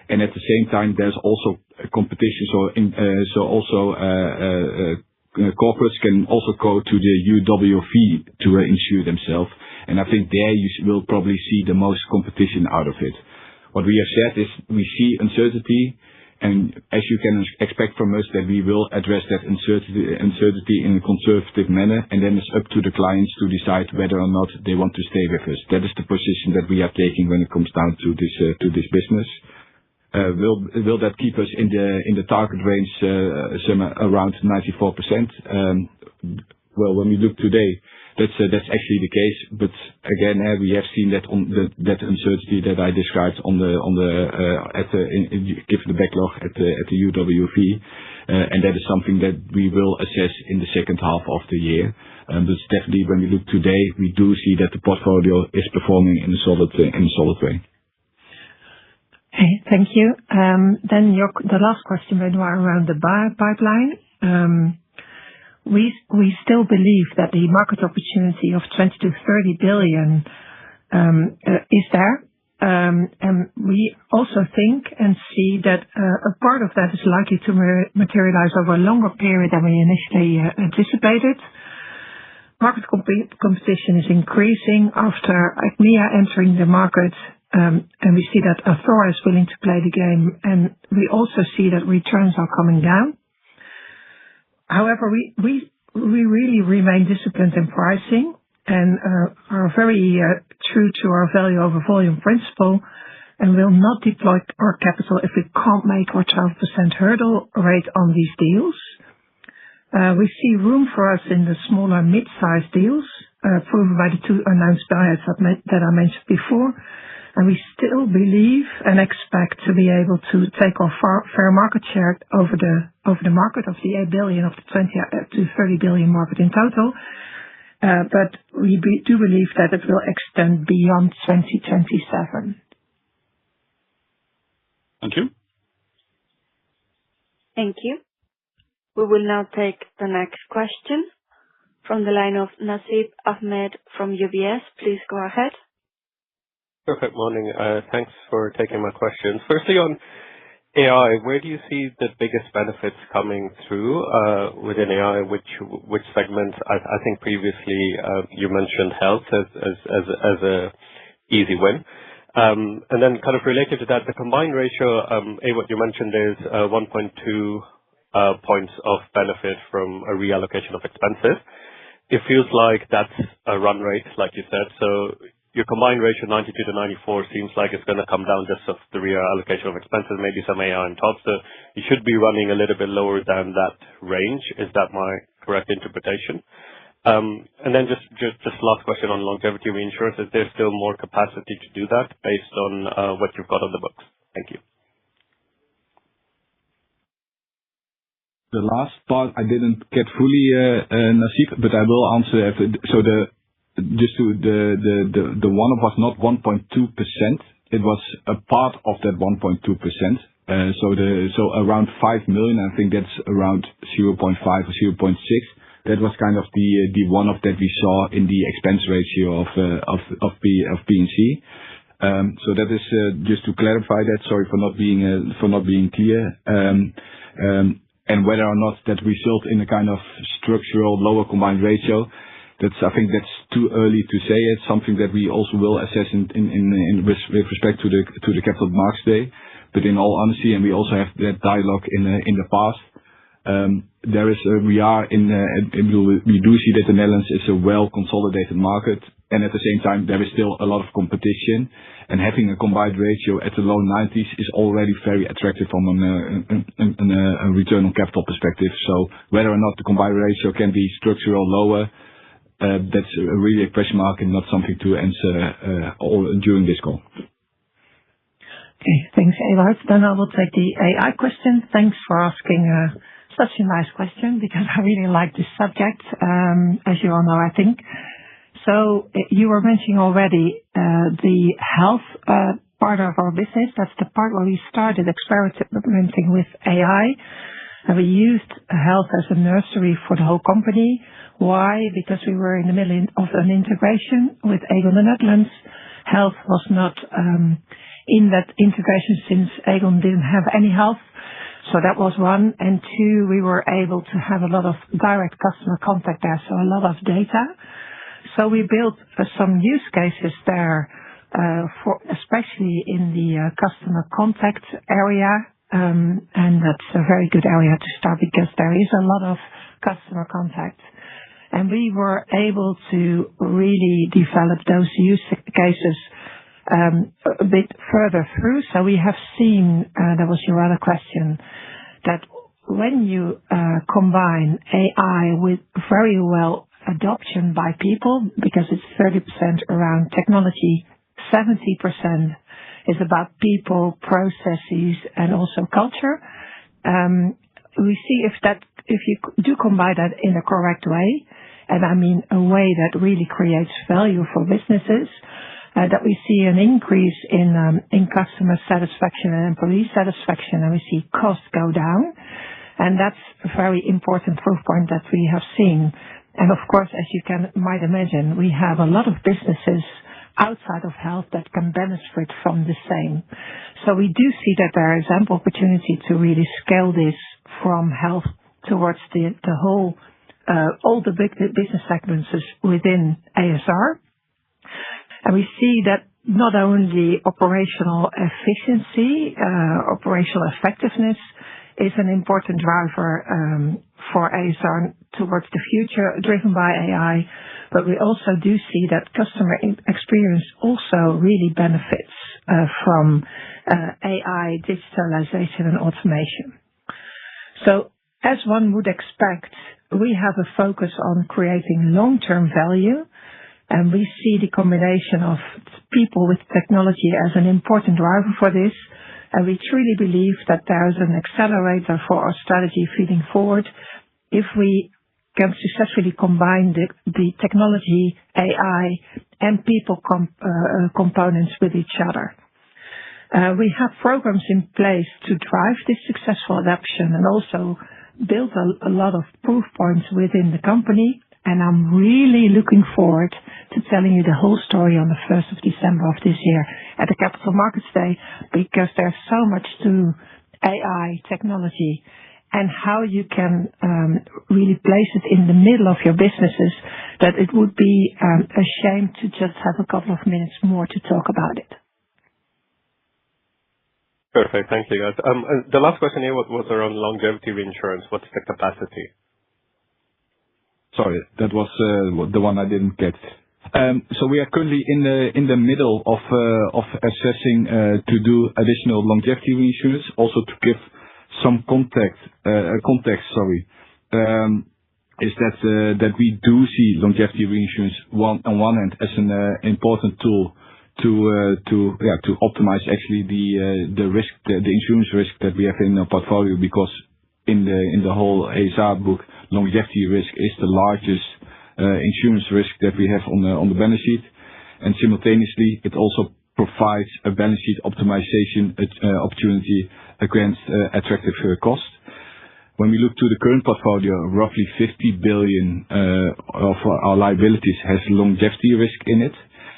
And at the same time, there's also a competition. Corporates can also go to the UWV to insure themselves. And I think there you will probably see the most competition out of it. What we have said is we see uncertainty. And as you can expect from us, that we will address that uncertainty in a conservative manner, and then it's up to the clients to decide whether or not they want to stay with us. That is the position that we are taking when it comes down to this business. Will that keep us in the target range, somewhere around 94%? Well, when we look today, that's actually the case. But again, we have seen that that uncertainty that I described given the backlog at the UWV, and that is something that we will assess in the second half of the year. But definitely, when we look today, we do see that the portfolio is performing in a solid way. Okay, thank you. Then the last question, Benoit, around the pipeline. We still believe that the market opportunity of 20 to 30 billion is there. And we also think and see that a part of that is likely to materialize over a longer period than we initially anticipated. Market competition is increasing after ACMEA entering the market, and we see that Athora is willing to play the game, and we also see that returns are coming down. However, we really remain disciplined in pricing and are very true to our value over volume principle, and will not deploy our capital if we can't make our 12% hurdle rate on these deals. We see room for us in the smaller mid-sized deals, proven by the 2 announced buyouts that I mentioned before. And we still believe and expect to be able to take our fair market share over the market of the 8 billion of the 20 to 30 billion market in total. But we do believe that it will extend beyond 2027. Thank you. Thank you. We will now take the next question from the line of Nasib Ahmed from UBS. Please go ahead. Perfect morning. Thanks for taking my questions. Firstly, on AI, where do you see the biggest benefits coming through within AI? Which segments? I think previously you mentioned health as a easy win. And then kind of related to that, the combined ratio, what you mentioned is 1.2 points of benefit from a reallocation of expenses. It feels like that's a run rate, like you said. So your combined ratio 92 to 94 seems like it's going to come down just of the reallocation of expenses, maybe some AI on top. So you should be running a little bit lower than that range. Is that my correct interpretation? And then just last question on longevity reinsurance. Is there still more capacity to do that based on what you've got on the books? Thank you. The last part I didn't get fully, Nasib, but I will answer. So the one was not 1.2%. It was a part of that 1.2%. So around 5 million, I think that's around 0.5 or 0.6. That was kind of the one-off that we saw in the expense ratio of P&C. So that is just to clarify that. Sorry for not being clear. And whether or not that result in a kind of structural lower combined ratio, I think that's too early to say. It's something that we also will assess with respect to the Capital Markets Day. But in all honesty, and we also have that dialogue in the past, we do see that the Netherlands is a well-consolidated market, and at the same time, there is still a lot of competition, and having a combined ratio at the low 90s is already very attractive from a return on capital perspective. So whether or not the combined ratio can be structural lower, that's really a question mark and not something to answer during this call. Okay, thanks, Ewout. Then I will take the AI question. Thanks for asking such a nice question, because I really like this subject, as you all know, I think. So you were mentioning already the health part of our business. That's the part where we started experimenting with AI. And we used health as a nursery for the whole company. Why? Because we were in the middle of an integration with Aegon Netherlands. Health was not in that integration since Aegon didn't have any health. So that was one. And two, we were able to have a lot of direct customer contact there, so a lot of data. So we built some use cases there, especially in the customer contact area. And that's a very good area to start, because there is a lot of customer contact. And we were able to really develop those use cases a bit further through. So we have seen, that was your other question, that when you combine AI with very well adoption by people, because it's 30% around technology, 70% is about people, processes, and also culture. We see if you do combine that in a correct way, and I mean a way that really creates value for businesses, that we see an increase in customer satisfaction and employee satisfaction, and we see costs go down. And that's a very important proof point that we have seen. And of course, as you might imagine, we have a lot of businesses outside of health that can benefit from the same. So we do see that there is ample opportunity to really scale this from health towards the whole, all the big business segments within ASR. And we see that not only operational efficiency, operational effectiveness is an important driver for ASR towards the future, driven by AI, but we also do see that customer experience also really benefits from AI, digitalization, and automation. So, as one would expect, we have a focus on creating long-term value, and we see the combination of people with technology as an important driver for this. And we truly believe that there is an accelerator for our strategy feeding forward if we can successfully combine the technology, AI, and people components with each other. We have programs in place to drive this successful adoption and also build a lot of proof points within the company. And I'm really looking forward to telling you the whole story on the 1st of December of this year at the Capital Markets Day, because there's so much to AI technology and how you can really place it in the middle of your businesses, that it would be a shame to just have a couple of minutes more to talk about it. Perfect. Thank you, guys. The last question here was around longevity reinsurance. What's the capacity? Sorry, that was the one I didn't get. So we are currently in the middle of assessing to do additional longevity reinsurance. Also to give some context. Is that we do see longevity reinsurance on one hand as an important tool to optimize actually the risk, the insurance risk that we have in our portfolio, because in the whole ASR book, longevity risk is the largest insurance risk that we have on the balance sheet, and simultaneously it also provides a balance sheet optimization opportunity against attractive cost. When we look to the current portfolio, roughly 50 billion of our liabilities has longevity risk in it.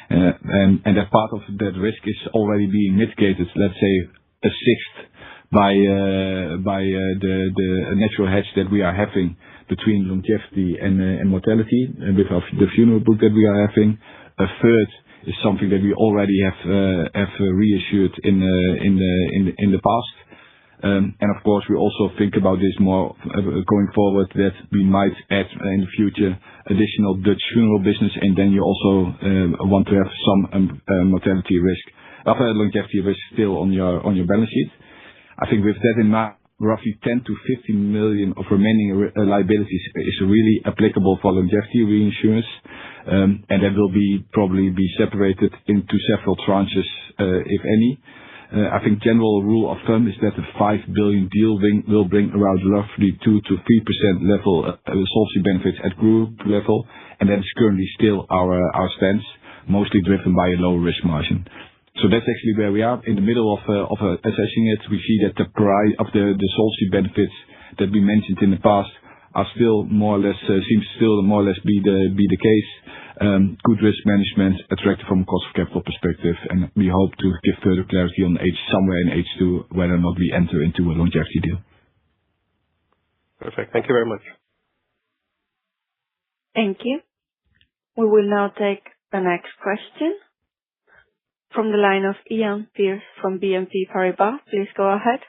And that part of that risk is already being mitigated, let's say a sixth by the natural hedge that we are having between longevity and mortality, and with the funeral book that we are having. A third is something that we already have reissued in the past. And of course, we also think about this more going forward, that we might add in the future additional Dutch funeral business, and then you also want to have some mortality risk, longevity risk still on your balance sheet. I think with that in mind, roughly 10 to 15 million of remaining liabilities is really applicable for longevity reinsurance, and that will probably be separated into several tranches, if any. I think general rule of thumb is that a 5 billion deal will bring around roughly 2 to 3% level solvency benefits at group level, and that is currently still our stance, mostly driven by a low risk margin. So that's actually where we are in the middle of assessing it. We see that the price of the solvency benefits that we mentioned in the past are still more or less be the case. Good risk management, attractive from a cost of capital perspective, and we hope to give further clarity on somewhere in H2 whether or not we enter into a longevity deal. Perfect. Thank you very much. Thank you. We will now take the next question from the line of Ian Pearce from BNP Paribas. Please go ahead.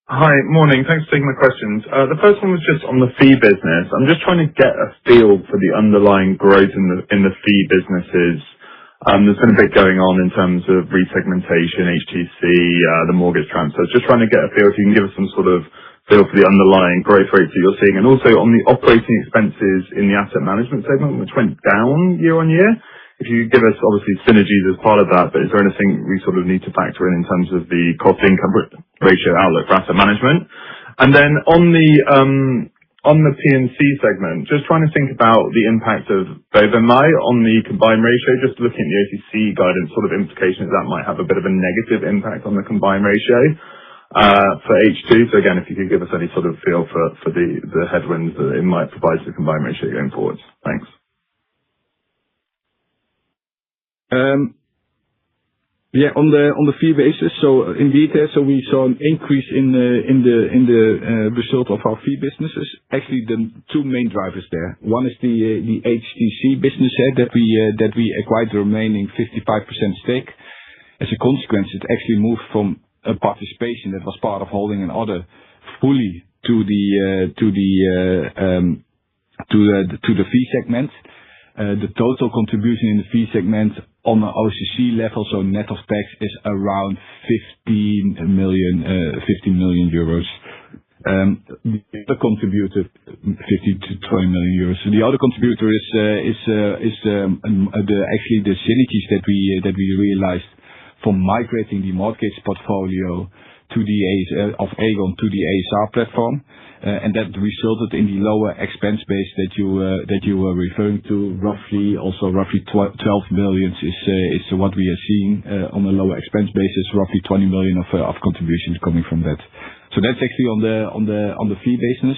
Hi. Morning. Thanks for taking my questions. The first one was just on the fee business. I'm just trying to get a feel for the underlying growth in the fee businesses. There's been a bit going on in terms of resegmentation, HTC, the mortgage transfers. Just trying to get a feel, if you can give us some sort of feel for the underlying growth rates that you're seeing. And also on the operating expenses in the asset management segment, which went down year on year. If you could give us, obviously, synergies as part of that, but is there anything we sort of need to factor in terms of the cost-income ratio outlook for asset management? And then on the P&C segment, just trying to think about the impact of Bovemij on the combined ratio, just looking at the OCC guidance, sort of implications that might have a bit of a negative impact on the combined ratio for H2. So again, if you could give us any sort of feel for the headwinds that it might provide to the combined ratio going forward. Thanks. On the fee basis, so indeed, so we saw an increase in the result of our fee businesses. Actually, the two main drivers there. One is the HTC business that we acquired the remaining 55% stake. As a consequence, it actually moved from a participation that was part of holding and other fully to the fee segment. The total contribution in the fee segment on the OCC level, so net of tax, is around 15 million euros. The other contributor, 15 to 20 million euros. So the other contributor is actually the synergies that we realized from migrating the mortgage portfolio to the of Aegon to the ASR platform. And that resulted in the lower expense base that you were referring to. Roughly 12 million is what we are seeing on a lower expense basis. Roughly 20 million of contributions coming from that. So that's actually on the fee business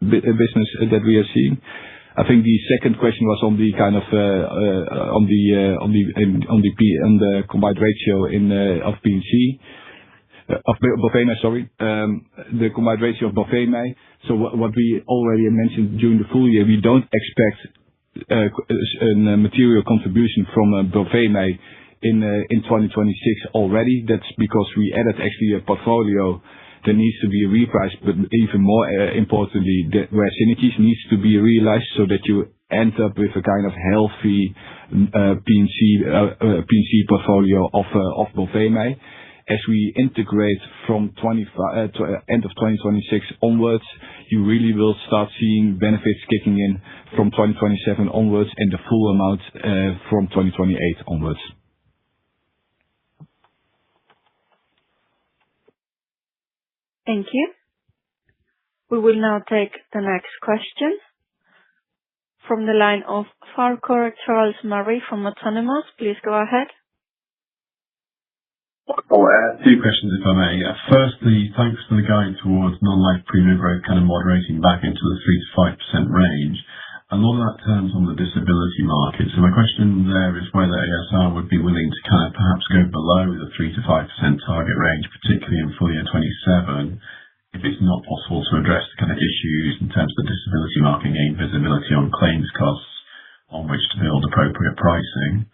that we are seeing. I think the second question was on the kind of on the combined ratio of P&C. Of Bovemij, sorry. The combined ratio of Bovemij. So what we already mentioned during the full year, we don't expect a material contribution from Bovemij in 2026 already. That's because we added actually a portfolio that needs to be repriced, but even more importantly, where synergies needs to be realized so that you end up with a kind of healthy P&C portfolio of Bovemij. As we integrate from end of 2026 onwards, you really will start seeing benefits kicking in from 2027 onwards and the full amount from 2028 onwards. Thank you. We will now take the next question from the line of Farquhar Charles Murray from Autonomous. Please go ahead. Two questions, if I may. Firstly, thanks for the guide towards non-life premium growth kind of moderating back into the 3 to 5% range. A lot of that turns on the disability market. So my question there is whether ASR would be willing to kind of perhaps go below the 3 to 5% target range, particularly in full year 27, if it's not possible to address the kind of issues in terms of the disability market, gain visibility on claims costs on which to build appropriate pricing.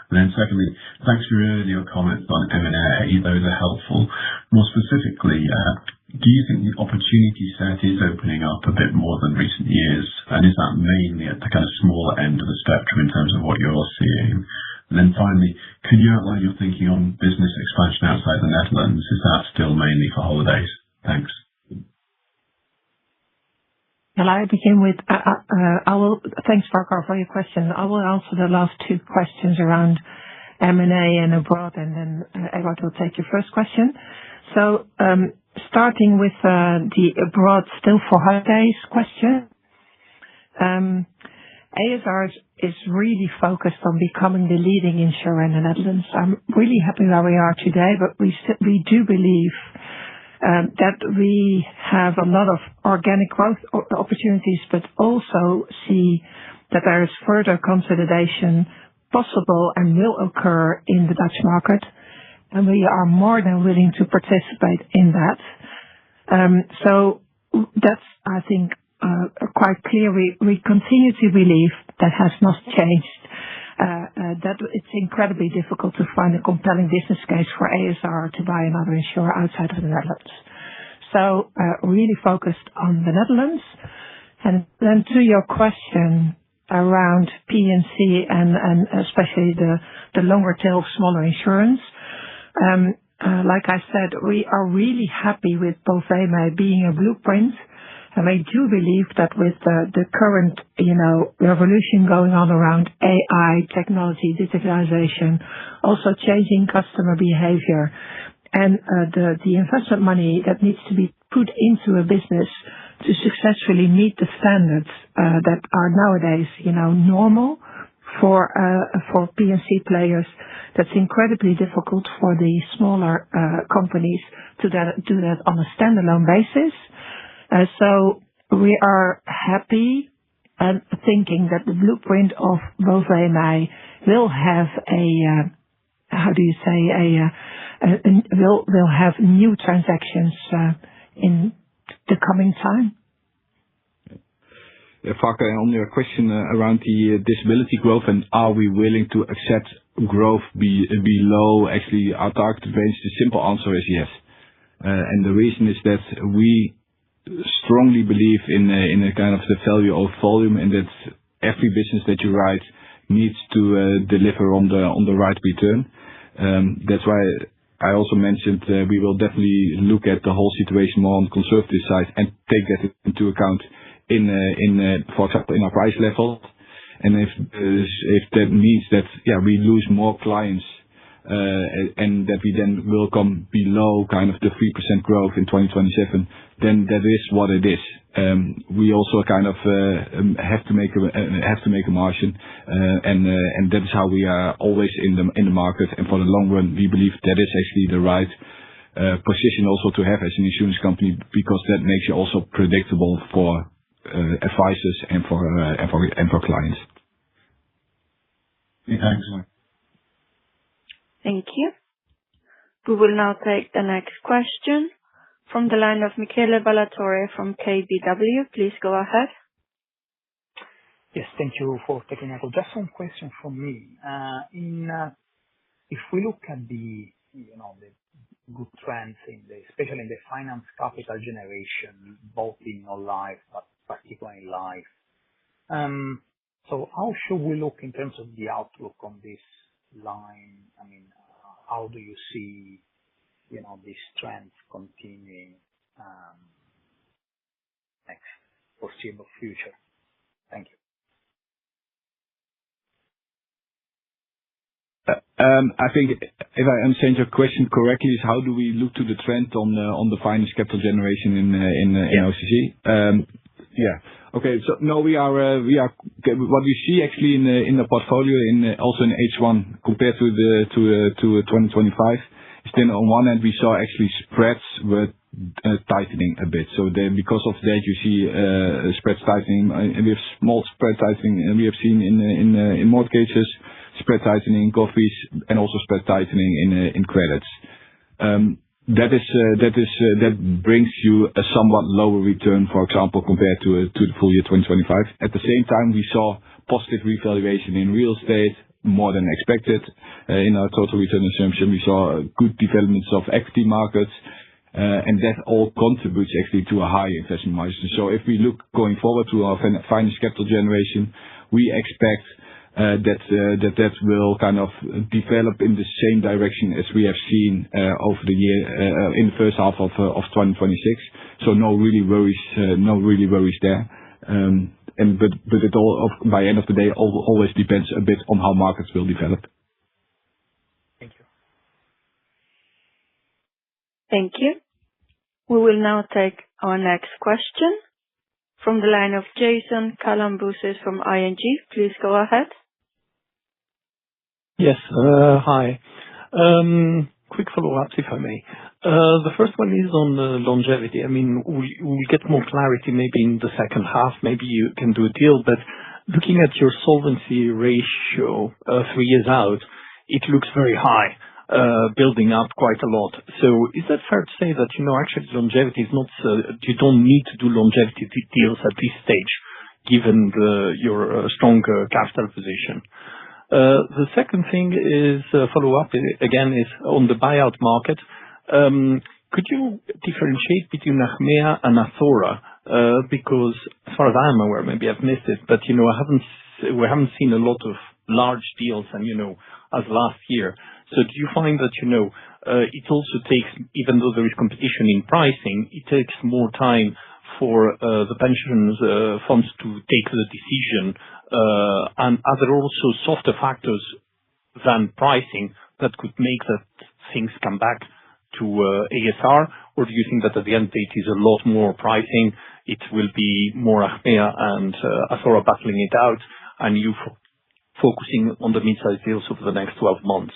And then secondly, thanks for your earlier comments on M&A. Those are helpful. More specifically, do you think the opportunity set is opening up a bit more than recent years? And is that mainly at the kind of smaller end of the spectrum in terms of what you're seeing? And then finally, could you outline your thinking on business expansion outside the Netherlands? Is that still mainly for holidays? Thanks. Shall I begin with, thanks, Farquhar, for your question. I will answer the last two questions around M&A and abroad, and then Ewout will take your first question. So, starting with the abroad still for holidays question, ASR is really focused on becoming the leading insurer in the Netherlands. I'm really happy where we are today, but we do believe that we have a lot of organic growth opportunities, but also see that there is further consolidation possible and will occur in the Dutch market, and we are more than willing to participate in that. So that's, I think, quite clear. We continue to believe that has not changed. That it's incredibly difficult to find a compelling business case for ASR to buy another insurer outside of the Netherlands. So, really focused on the Netherlands. And then to your question around P&C and especially the longer tail of smaller insurance, like I said, we are really happy with Bovema being a blueprint. And I do believe that with the current, revolution going on around AI, technology, digitalization, also changing customer behavior, and the investment money that needs to be put into a business to successfully meet the standards that are nowadays, normal for P&C players, that's incredibly difficult for the smaller companies to do that on a standalone basis. So we are happy and thinking that the blueprint of Bovema will have will have new transactions in the coming time. Farquhar, on your question around the disability growth and are we willing to accept growth below actually our target range, the simple answer is yes. And the reason is that we strongly believe in a kind of the value of volume, and that every business that you write needs to deliver on the right return. That's why I also mentioned we will definitely look at the whole situation more on the conservative side and take that into account in for example in our price level. And if that means that we lose more clients and that we then will come below kind of the 3% growth in 2027, then that is what it is. We also kind of have to make a margin, and that is how we are always in the market. And for the long run, we believe that is actually the right position also to have as an insurance company, because that makes you also predictable for advisors and for clients. Thanks. Thank you. We will now take the next question from the line of Michele Ballatore from KBW. Please go ahead. Yes, thank you for taking my call. Just one question from me. If we look at the good trends especially in the finance capital generation, both in non-life but particularly in life. So how should we look in terms of the outlook on this line? I mean, how do you see, this trend continuing next foreseeable future? Thank you. I think if I understand your question correctly, is how do we look to the trend on the finance capital generation in OCC? Okay. So no, what we see actually in the portfolio also in H1 compared to 2025 is then on one hand, we saw actually spreads were tightening a bit. So then because of that, you see spreads tightening, and we have small spread tightening, and we have seen in mortgages, spread tightening in govies, and also spread tightening in credits. That brings you a somewhat lower return, for example, compared to the full year 2025. At the same time, we saw positive revaluation in real estate, more than expected. In our total return assumption, we saw good developments of equity markets, and that all contributes actually to a high investment margin. So if we look going forward to our finance capital generation, we expect that will kind of develop in the same direction as we have seen over the year in the first half of 2026. So no really worries there. But it all by end of the day always depends a bit on how markets will develop. Thank you. Thank you. We will now take our next question from the line of Jason Kalamboussis from ING. Please go ahead. Yes. Hi. Quick follow-ups, if I may. The first one is on longevity. I mean, we'll get more clarity maybe in the second half. Maybe you can do a deal, but looking at your solvency ratio 3 years out, it looks very high, building up quite a lot. So is that fair to say that, actually longevity is not, you don't need to do longevity deals at this stage, given your stronger capital position? The second thing is follow-up, again, is on the buyout market. Could you differentiate between Achmea and Athora? Because as far as I'm aware, maybe I've missed it, but we haven't seen a lot of large deals and as last year. So do you find that it also takes, even though there is competition in pricing, it takes more time for the pensions funds to take the decision, and are there also softer factors than pricing that could make that things come back to ASR? Or do you think that at the end it is a lot more pricing, it will be more Achmea and Athora battling it out, and you focusing on the mid-sized deals over the next 12 months?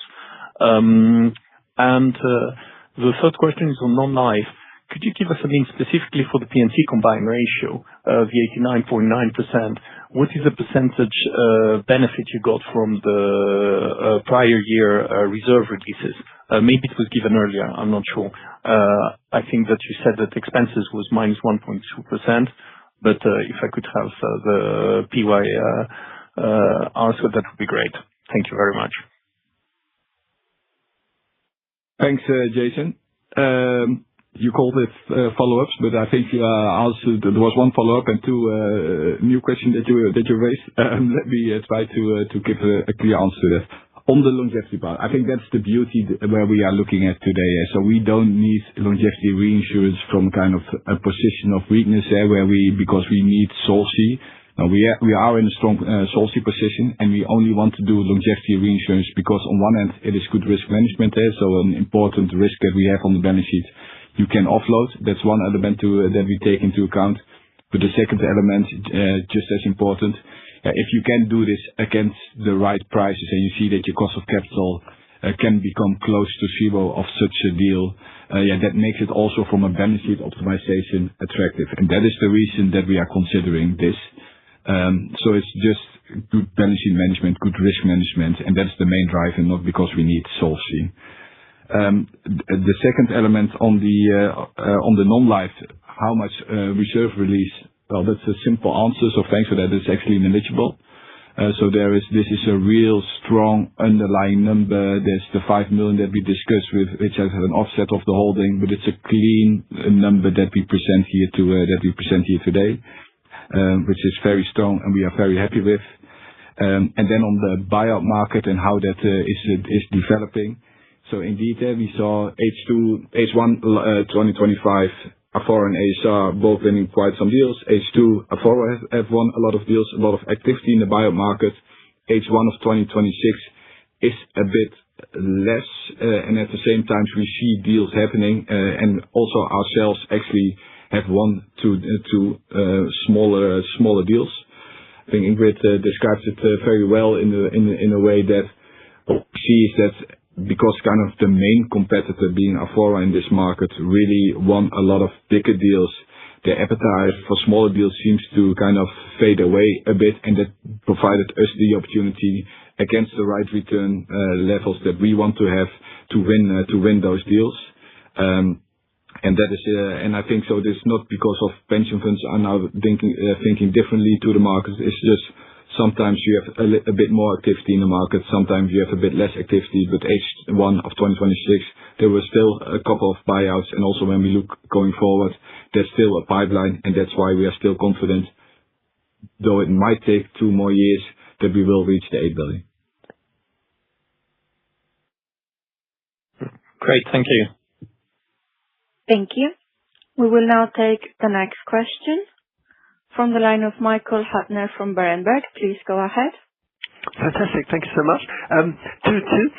And the third question is on non-life. Could you give us something specifically for the P&C combined ratio, the 89.9%? What is the percentage benefit you got from the prior year reserve releases? Maybe it was given earlier, I'm not sure. I think that you said that expenses was minus 1.2%, but if I could have the PY answer, that would be great. Thank you very much. Thanks, Jason. You called it follow-ups, but I think also there was one follow-up and two new questions that you raised. Let me try to give a clear answer to that. On the longevity part, I think that's the beauty where we are looking at today. So we don't need longevity reinsurance from kind of a position of weakness there because we need solvency. Now we are in a strong solvency position, and we only want to do longevity reinsurance because on one hand it is good risk management there, so an important risk that we have on the balance sheet you can offload. That's one element that we take into account. But the second element, just as important, if you can do this against the right prices and you see that your cost of capital can become close to zero of such a deal, that makes it also from a balance sheet optimization attractive. And that is the reason that we are considering this. So it's just good balance sheet management, good risk management, and that's the main driver, not because we need solvency. The second element on the non-life, how much reserve release? Well, that's a simple answer, so thanks for that. It's actually negligible. So this is a real strong underlying number. There's the 5 million that we discussed with, which has an offset of the holding, but it's a clean number that we present here today, which is very strong and we are very happy with. And then on the buyout market and how that is developing. So indeed, we saw H1 2025, Athora and ASR both winning quite some deals. H2, Athora have won a lot of deals, a lot of activity in the buyout market. H1 of 2026 is a bit less, and at the same time we see deals happening, and also ourselves actually have one to smaller deals. I think Ingrid describes it very well in a way that what we see is that because kind of the main competitor being Athora in this market really won a lot of bigger deals, the appetite for smaller deals seems to kind of fade away a bit, and that provided us the opportunity against the right return levels that we want to have to win those deals. And that is, and I think so. This is not because of pension funds are now thinking differently to the market. It's just sometimes you have a bit more activity in the market. Sometimes you have a bit less activity. But H1 of 2026, there were still a couple of buyouts, and also when we look going forward, there's still a pipeline, and that's why we are still confident, though it might take 2 more years, that we will reach the 8 billion. Great, thank you. Thank you. We will now take the next question from the line of Michael Huttner from Berenberg. Please go ahead. Fantastic. Thank you so much. Two.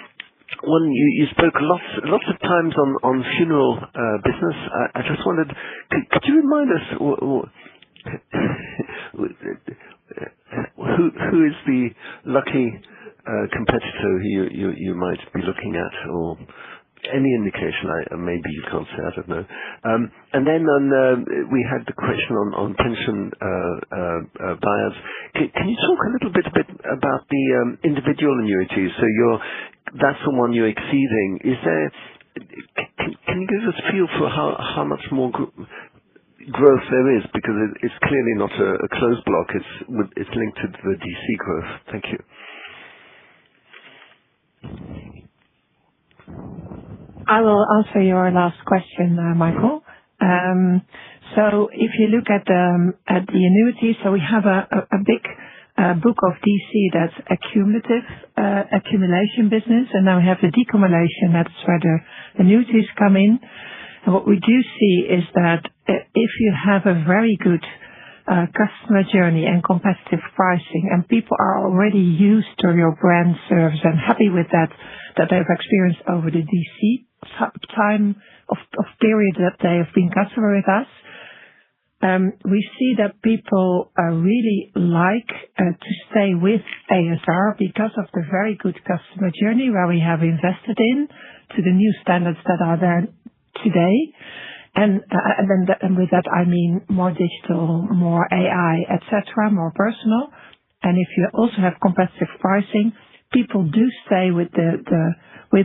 One, you spoke lots of times on funeral business. I just wondered, could you remind us who is the lucky competitor who you might be looking at, or any indication? Maybe you can't say, I don't know. And then we had the question on pension buyouts. Can you talk a little bit about the individual annuities? So that's the one you're exceeding. Can you give us a feel for how much more growth there is? Because it's clearly not a closed block. It's linked to the DC growth. Thank you. I will answer your last question, Michael. So if you look at the annuities, so we have a big book of DC that's accumulation business, and now we have the decumulation. That's where the annuities come in. And what we do see is that if you have a very good customer journey and competitive pricing, and people are already used to your brand service and happy with that they've experienced over the DC time of period that they have been customer with us, we see that people really like to stay with ASR because of the very good customer journey where we have invested in to the new standards that are there today. And with that, I mean more digital, more AI, etc., more personal. And if you also have competitive pricing, people do stay with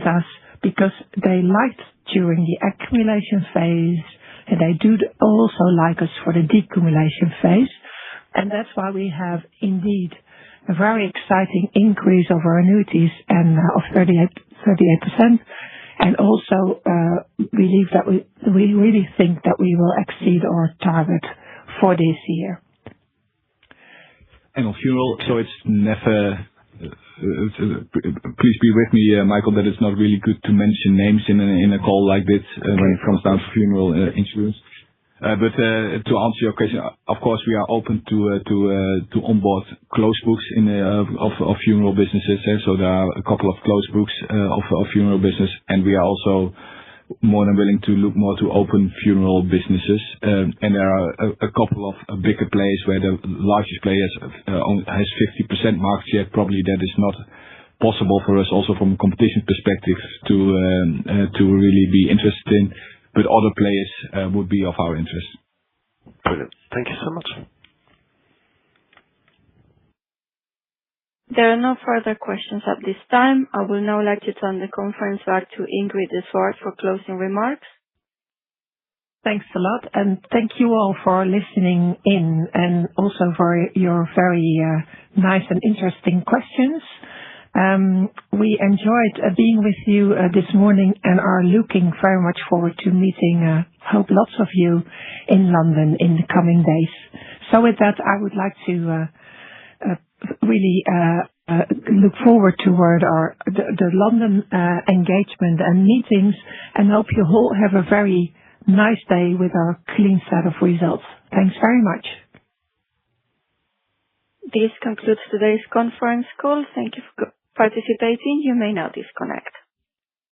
us because they liked during the accumulation phase, and they do also like us for the decumulation phase. And that's why we have indeed a very exciting increase of our annuities and of 38%. And also believe that we really think that we will exceed our target for this year. And on funeral, so it's never. Please be with me, Michael, that it's not really good to mention names in a call like this when it comes down to funeral insurance. But to answer your question, of course, we are open to onboard closed books of funeral businesses. So there are a couple of closed books of funeral business, and we are also more than willing to look more to open funeral businesses. And there are a couple of bigger players where the largest players has 50% market share. Probably that is not possible for us, also from a competition perspective, to really be interested in. But other players would be of our interest. Brilliant. Thank you so much. There are no further questions at this time. I will now like to turn the conference back to Ingrid de Swart for closing remarks. Thanks a lot, and thank you all for listening in, and also for your very nice and interesting questions. We enjoyed being with you this morning and are looking very much forward to meeting, hope lots of you in London in the coming days. So with that, I would like to really look forward toward the London engagement and meetings, and hope you all have a very nice day with our clean set of results. Thanks very much. This concludes today's conference call. Thank you for participating. You may now disconnect.